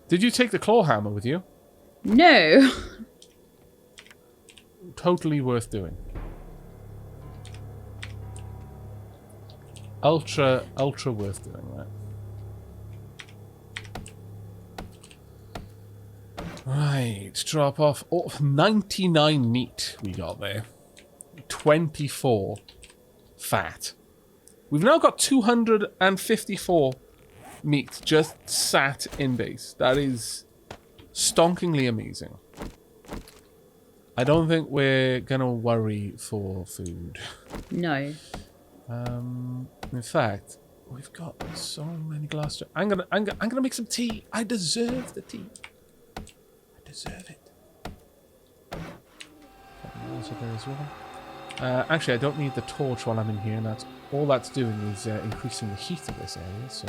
Did you take the claw hammer with you? No. Totally worth doing. Ultra worth doing that. Right, drop off. Oh, 99 meat we got there. 24 fat. We've now got 254 meat just sat in base. That is stonkingly amazing. I don't think we're gonna worry for food. No. In fact, we've got so many glass jars. I'm gonna make some tea. I deserve the tea. I deserve it. Also there as well. Actually, I don't need the torch while I'm in here, and that's all that's doing is increasing the heat of this area. So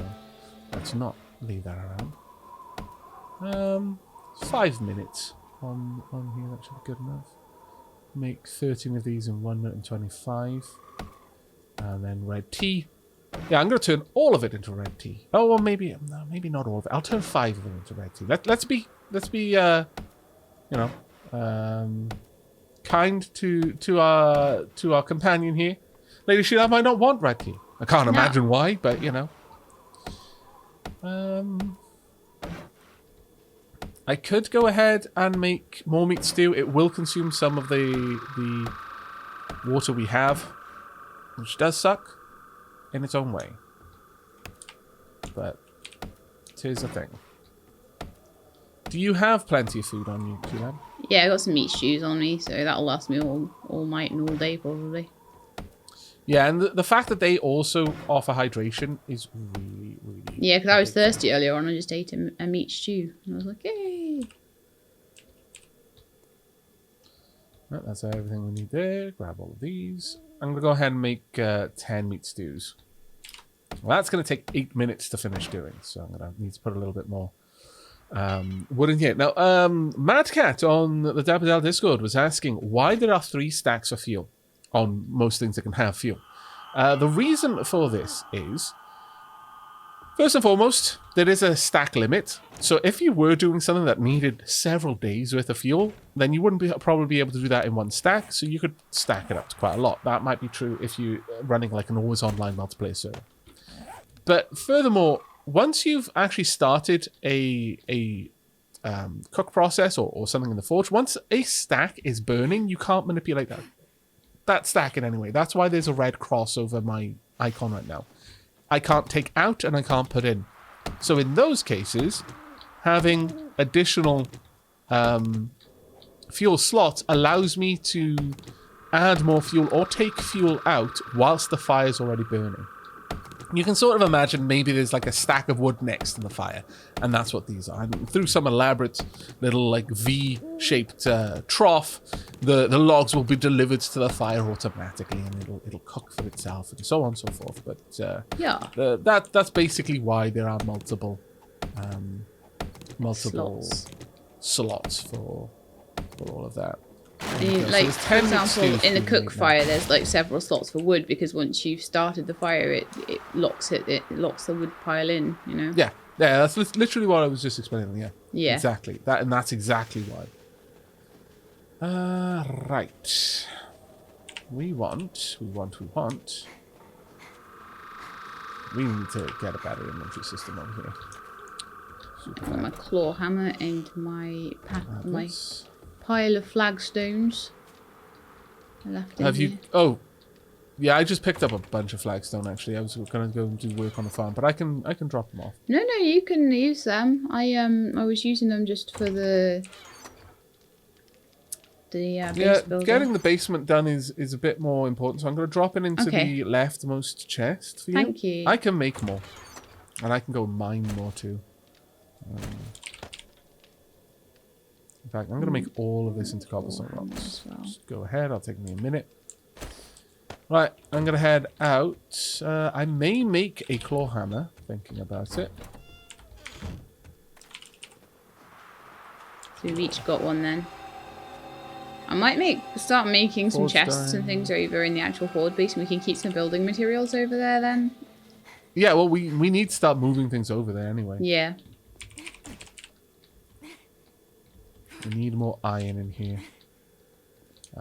let's not leave that around. 5 minutes on here. That should be good enough. Make 13 of these in 1 minute and 25. And then red tea. Yeah, I'm going to turn all of it into red tea. Oh, well, maybe not all of it. I'll turn 5 of them into red tea. Let's be you know, kind to our companion here. Lady Sheila might not want red tea. I can't imagine why, but you know. I could go ahead and make more meat stew. It will consume some of the water we have, which does suck in its own way. But here's the thing. Do you have plenty of food on you, Keelan? Yeah, I got some meat stews on me, so that'll last me all night and all day probably. Yeah, and the fact that they also offer hydration is really, really... Yeah, because I was thirsty earlier on. I just ate a meat stew. And I was like, yay! Right, that's everything we need there. Grab all of these. I'm going to go ahead and make 10 meat stews. Well, that's going to take 8 minutes to finish doing, so I'm going to need to put a little bit more wood in here. Now, Mad Cat on the Dabberdale Discord was asking why there are 3 stacks of fuel on most things that can have fuel. The reason for this is, first and foremost, there is a stack limit. So if you were doing something that needed several days worth of fuel, then you wouldn't probably be able to do that in 1 stack. So you could stack it up to quite a lot. That might be true if you're running like an always online multiplayer server. But furthermore, once you've actually started a cook process or something in the forge, once a stack is burning, you can't manipulate that stack in any way. That's why there's a red cross over my icon right now. I can't take out and I can't put in. So in those cases, having additional fuel slots allows me to add more fuel or take fuel out whilst the fire's already burning. You can sort of imagine maybe there's like a stack of wood next to the fire, and that's what these are. And through some elaborate little like V-shaped trough, the logs will be delivered to the fire automatically, and it'll cook for itself, and so on and so forth. But that's basically why there are multiple slots for all of that. Like, for example, in a cook fire, there's like several slots for wood, because once you've started the fire, it locks it locks the wood pile in, you know. Yeah, that's literally what I was just explaining. Yeah, exactly that, and that's exactly why. Right. We need to get a better inventory system on here. Got my claw hammer and my pile of flagstones. Oh, yeah. I just picked up a bunch of flagstone. Actually, I was going to go and do work on the farm, but I can drop them off. No, you can use them. I was using them just for the base building. Getting the basement done is a bit more important, so I'm going to drop it into the leftmost chest for you. Thank you. I can make more, and I can go mine more too. In fact, I'm going to make all of this into cobblestone rocks. Well. Just go ahead. I'll take me a minute. Right, I'm going to head out. I may make a claw hammer, thinking about it. So we've each got one then. I might start making some chests and things over in the actual horde base, and we can keep some building materials over there then. Yeah, well, we need to start moving things over there anyway. Yeah. We need more iron in here.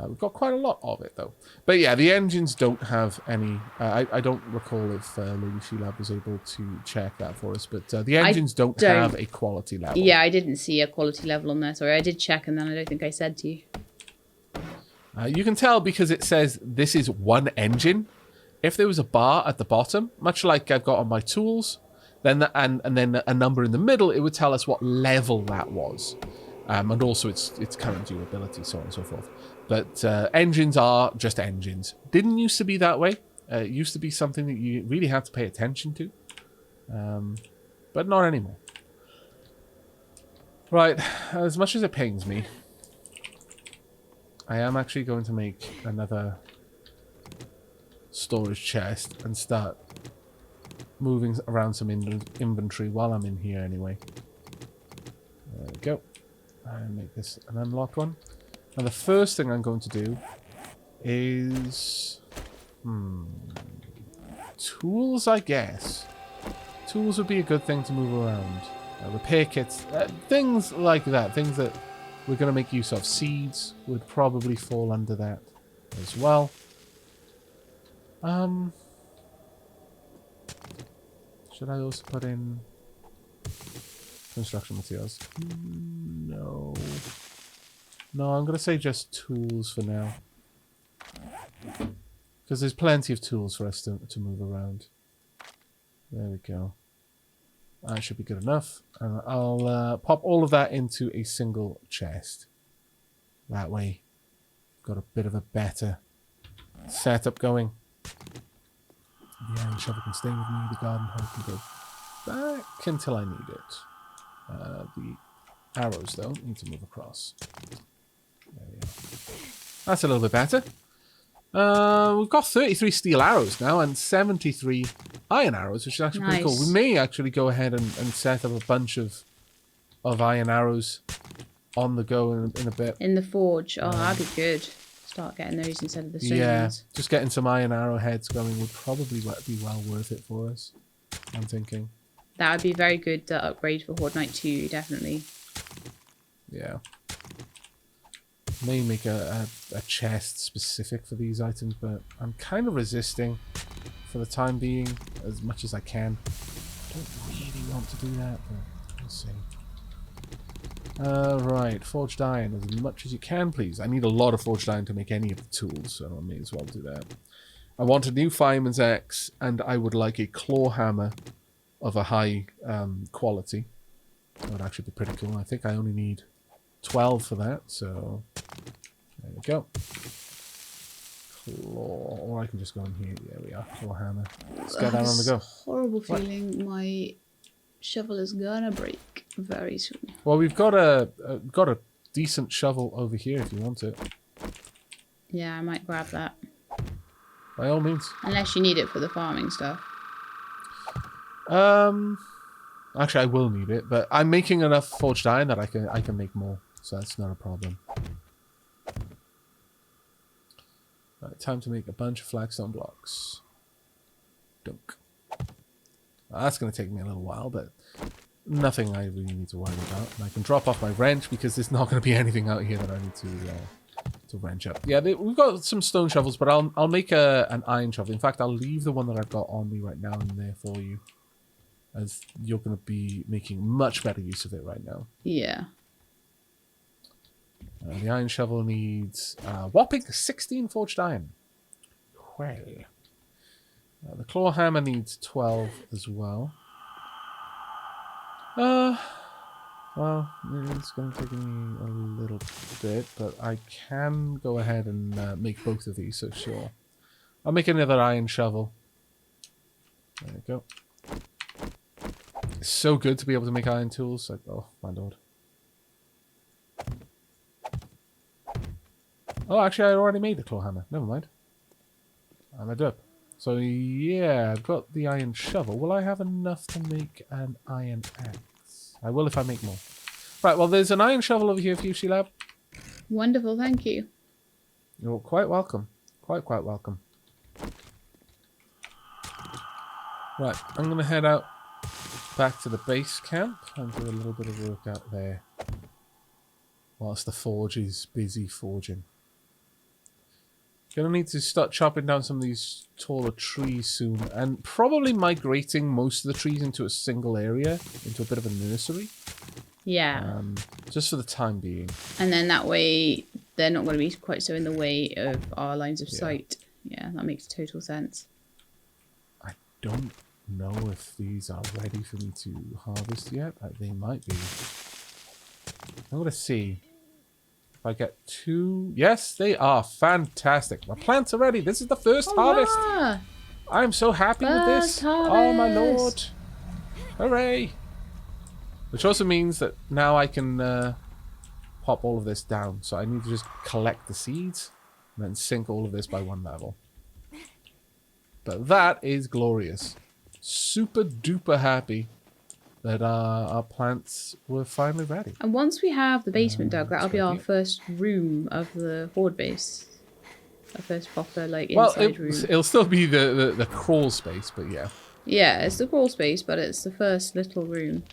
We've got quite a lot of it, though. But yeah, the engines don't have any... I don't recall if Lady Sheelab was able to check that for us, but the engines don't have a quality level. Yeah, I didn't see a quality level on there. Sorry, I did check, and then I don't think I said to you. You can tell because it says this is one engine. If there was a bar at the bottom, much like I've got on my tools, then and then a number in the middle, it would tell us what level that was. And also its current durability, so on and so forth. But engines are just engines. Didn't used to be that way. It used to be something that you really had to pay attention to. But not anymore. Right, as much as it pains me, I am actually going to make another storage chest and start moving around some inventory while I'm in here anyway. There we go. And make this an unlocked one. Now the first thing I'm going to do is... tools, I guess. Tools would be a good thing to move around. Repair kits, things like that. Things that we're going to make use of. Seeds would probably fall under that as well. Should I also put in construction materials? No. No, I'm going to say just tools for now. Because there's plenty of tools for us to move around. There we go. That should be good enough. And I'll pop all of that into a single chest. That way, got a bit of a better setup going. The iron shovel can stay with me. The garden hoe can go back until I need it. The arrows, though, need to move across. There we go. That's a little bit better. We've got 33 steel arrows now and 73 iron arrows, which is actually pretty cool. We may actually go ahead and set up a bunch of iron arrows on the go in a bit. In the forge. Oh, that'd be good. Start getting those instead of the stone ones. Just getting some iron arrowheads going would probably be well worth it for us, I'm thinking. That would be very good upgrade for Horde Night 2, definitely. Yeah. May make a chest specific for these items, but I'm kind of resisting for the time being as much as I can. I don't really want to do that, but we'll see. Right, forged iron as much as you can, please. I need a lot of forged iron to make any of the tools, so I may as well do that. I want a new fireman's axe, and I would like a claw hammer of a high quality. That would actually be pretty cool. I think I only need 12 for that, so there we go. Claw, or I can just go in here. There we are, claw hammer. Let's get down on the go. Horrible feeling my shovel is gonna break very soon. Well, we've got a decent shovel over here if you want it. Yeah, I might grab that. By all means. Unless you need it for the farming stuff. Actually, I will need it, but I'm making enough forged iron that I can make more, so that's not a problem. Right, time to make a bunch of flagstone blocks. Dunk. Well, that's going to take me a little while, but nothing I really need to worry about. And I can drop off my wrench because there's not going to be anything out here that I need to wrench up. Yeah, we've got some stone shovels, but I'll make an iron shovel. In fact, I'll leave the one that I've got on me right now in there for you, as you're going to be making much better use of it right now. Yeah. The iron shovel needs whopping 16 forged iron. Well. The claw hammer needs 12 as well. Well, it's going to take me a little bit, but I can go ahead and make both of these, so sure. I'll make another iron shovel. There we go. It's so good to be able to make iron tools. Like, oh, my lord. Oh, actually, I already made the claw hammer. Never mind. I'm a dub. So, yeah, I've got the iron shovel. Will I have enough to make an iron axe? I will if I make more. Right, well, there's an iron shovel over here for you, Sheila. Wonderful, thank you. You're quite welcome. Quite welcome. Right, I'm going to head out back to the base camp and do a little bit of work out there whilst the forge is busy forging. Gonna need to start chopping down some of these taller trees soon, and probably migrating most of the trees into a single area, into a bit of a nursery. Yeah. Just for the time being. And then that way, they're not going to be quite so in the way of our lines of sight. Yeah, that makes total sense. I don't know if these are ready for me to harvest yet. They might be. I'm gonna see. I get 2. Yes, they are fantastic. My plants are ready. This is the first harvest. Yeah. I'm so happy with this. Harvest. Oh my lord. Hooray. Which also means that now I can pop all of this down. So I need to just collect the seeds and then sink all of this by one level. But that is glorious. Super duper happy that our plants were finally ready. And once we have the basement dug, that'll be our first room of the horde base. Our first proper, like, inside room. It'll still be the crawl space, but yeah. Yeah, it's the crawl space, but it's the first little room.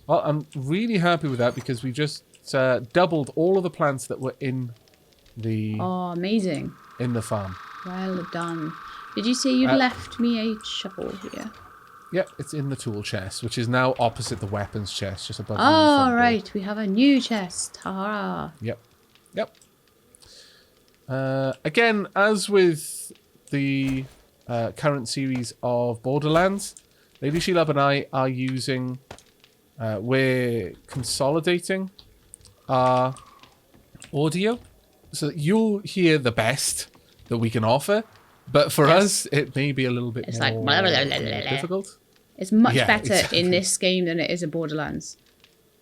Well, I'm really happy with that because we just doubled all of the plants that were in the... Oh, amazing. In the farm. Well done. Did you say you'd left me a shovel here? Yep, it's in the tool chest, which is now opposite the weapons chest, just above the Oh, right. We have a new chest. Ha! Yep. Again, as with the current series of Borderlands, Lady Sheelab and I are using... we're consolidating our audio so that you'll hear the best that we can offer. But for us, it may be a little bit more like blah, blah, blah, blah, blah. difficult. It's much better in this game than it is in Borderlands.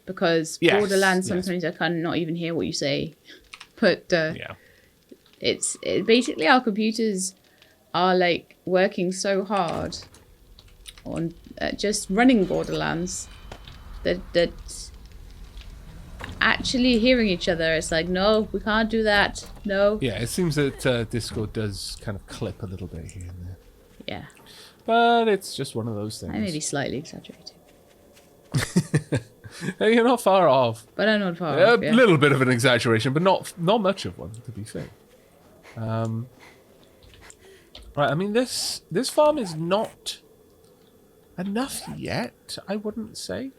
Because Borderlands, sometimes I cannot even hear what you say. But it's basically our computers are like working so hard on just running Borderlands that actually hearing each other, it's like, no, we can't do that. No. Yeah, it seems that Discord does kind of clip a little bit here and there. Yeah. But it's just one of those things. I may be slightly exaggerating. Hey, you're not far off. But I'm not far off, A little bit of an exaggeration, but not much of one, to be fair. Right, I mean, this farm is not enough yet, I wouldn't say.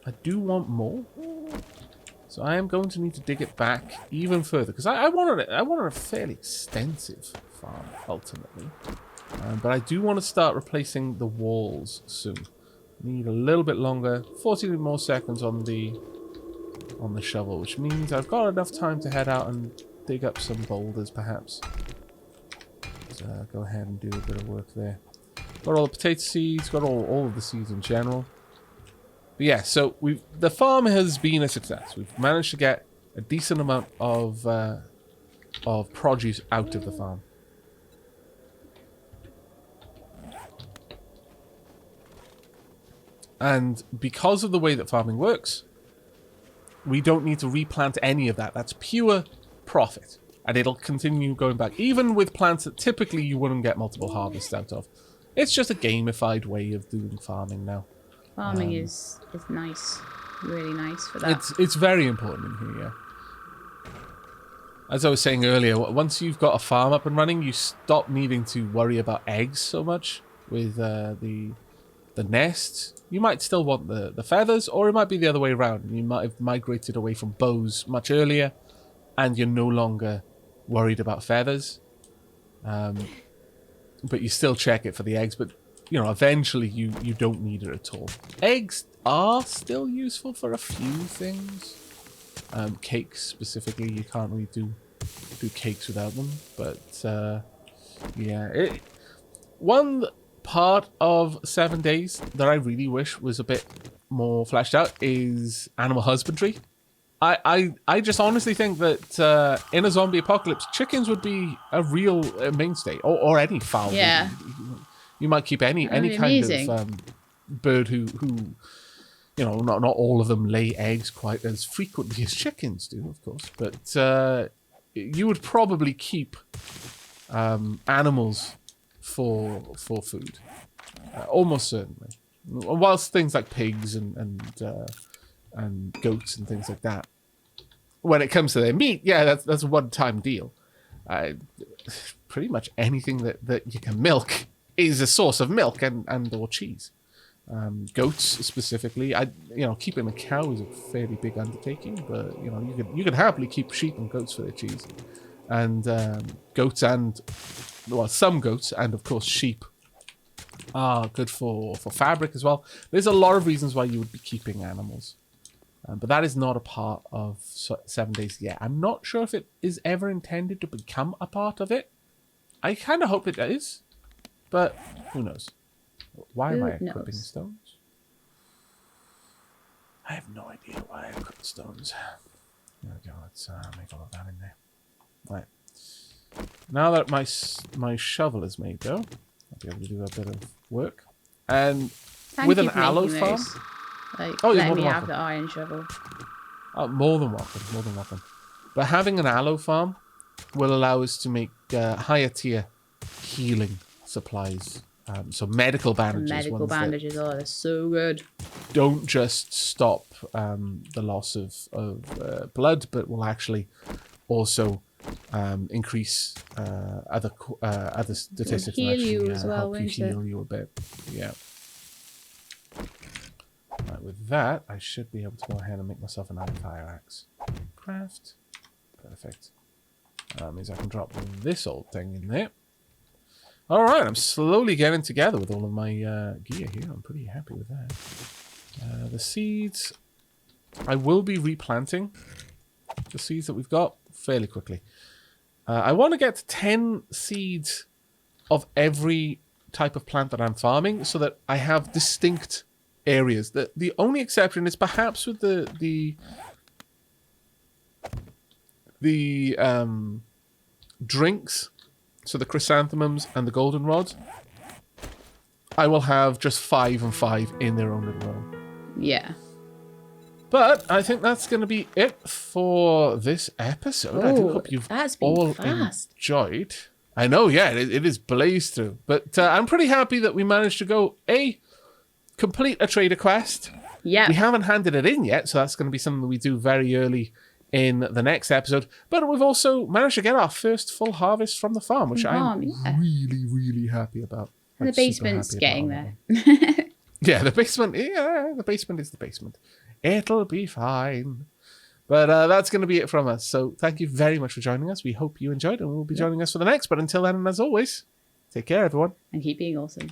I do want more. So I am going to need to dig it back even further. Because I wanted a fairly extensive farm, ultimately. But I do want to start replacing the walls soon. Need a little bit longer. 14 more seconds on the shovel. Which means I've got enough time to head out and dig up some boulders, perhaps. Go ahead and do a bit of work there. Got all the potato seeds, got all of the seeds in general. But yeah, so the farm has been a success. We've managed to get a decent amount of produce out of the farm. And because of the way that farming works, we don't need to replant any of that. That's pure profit. And it'll continue going back, even with plants that typically you wouldn't get multiple harvests out of. It's just a gamified way of doing farming now. Farming is nice. Really nice for that. It's very important in here, yeah. As I was saying earlier, once you've got a farm up and running, you stop needing to worry about eggs so much with the nest. You might still want the feathers, or it might be the other way around. You might have migrated away from bows much earlier, and you're no longer worried about feathers. But you still check it for the eggs. But, you know, eventually you don't need it at all. Eggs are still useful for a few things. Cakes, specifically, you can't really do cakes without them. But, yeah. One part of 7 days that I really wish was a bit more fleshed out is animal husbandry. I just honestly think that in a zombie apocalypse, chickens would be a real mainstay, or any fowl. Yeah. You might keep any kind of bird who you know, not all of them lay eggs quite as frequently as chickens do, of course, but you would probably keep animals for food, almost certainly. Whilst things like pigs and goats and things like that, when it comes to their meat, yeah, that's a one-time deal. Pretty much anything that you can milk is a source of milk and or cheese. Goats specifically, keeping a cow is a fairly big undertaking, but you could happily keep sheep and goats for their cheese, and goats and some goats and of course sheep are good for fabric as well. There's a lot of reasons why you would be keeping animals. But that is not a part of 7 days yet. I'm not sure if it is ever intended to become a part of it. I kind of hope it is, but who knows? Why am I equipping stones? I have no idea why I equipped stones. There we go. Let's make all of that in there. Right. Now that my shovel is made, though, I'll be able to do a bit of work. And with an aloe farm. Let me have the iron shovel. Oh, more than welcome, more than welcome. But having an aloe farm will allow us to make higher tier healing supplies. So medical bandages. Medical bandages, they're so good. Don't just stop the loss of blood, but will actually also increase other statistics. Heal you as well, help you heal you a bit. Yeah. Right, with that, I should be able to go ahead and make myself an iron fire axe. Craft. Perfect. Means I can drop this old thing in there. Alright, I'm slowly getting together with all of my gear here. I'm pretty happy with that. The seeds. I will be replanting the seeds that we've got fairly quickly. I want to get to 10 seeds of every type of plant that I'm farming so that I have distinct areas. The only exception is perhaps with the drinks, so the chrysanthemums and the goldenrods. I will have just 5 and 5 in their own little row. Yeah. But I think that's going to be it for this episode. I do hope you've all enjoyed. I know, yeah, it is blazed through. But I'm pretty happy that we managed to go complete a trader quest. Yeah. We haven't handed it in yet, so that's going to be something that we do very early in the next episode. But we've also managed to get our first full harvest from the farm, which I'm really, really happy about. And the basement's getting there. Yeah, the basement. Yeah, the basement is the basement. It'll be fine. But that's going to be it from us. So thank you very much for joining us. We hope you enjoyed, and we'll be joining us for the next. But until then, and as always, take care, everyone. And keep being awesome.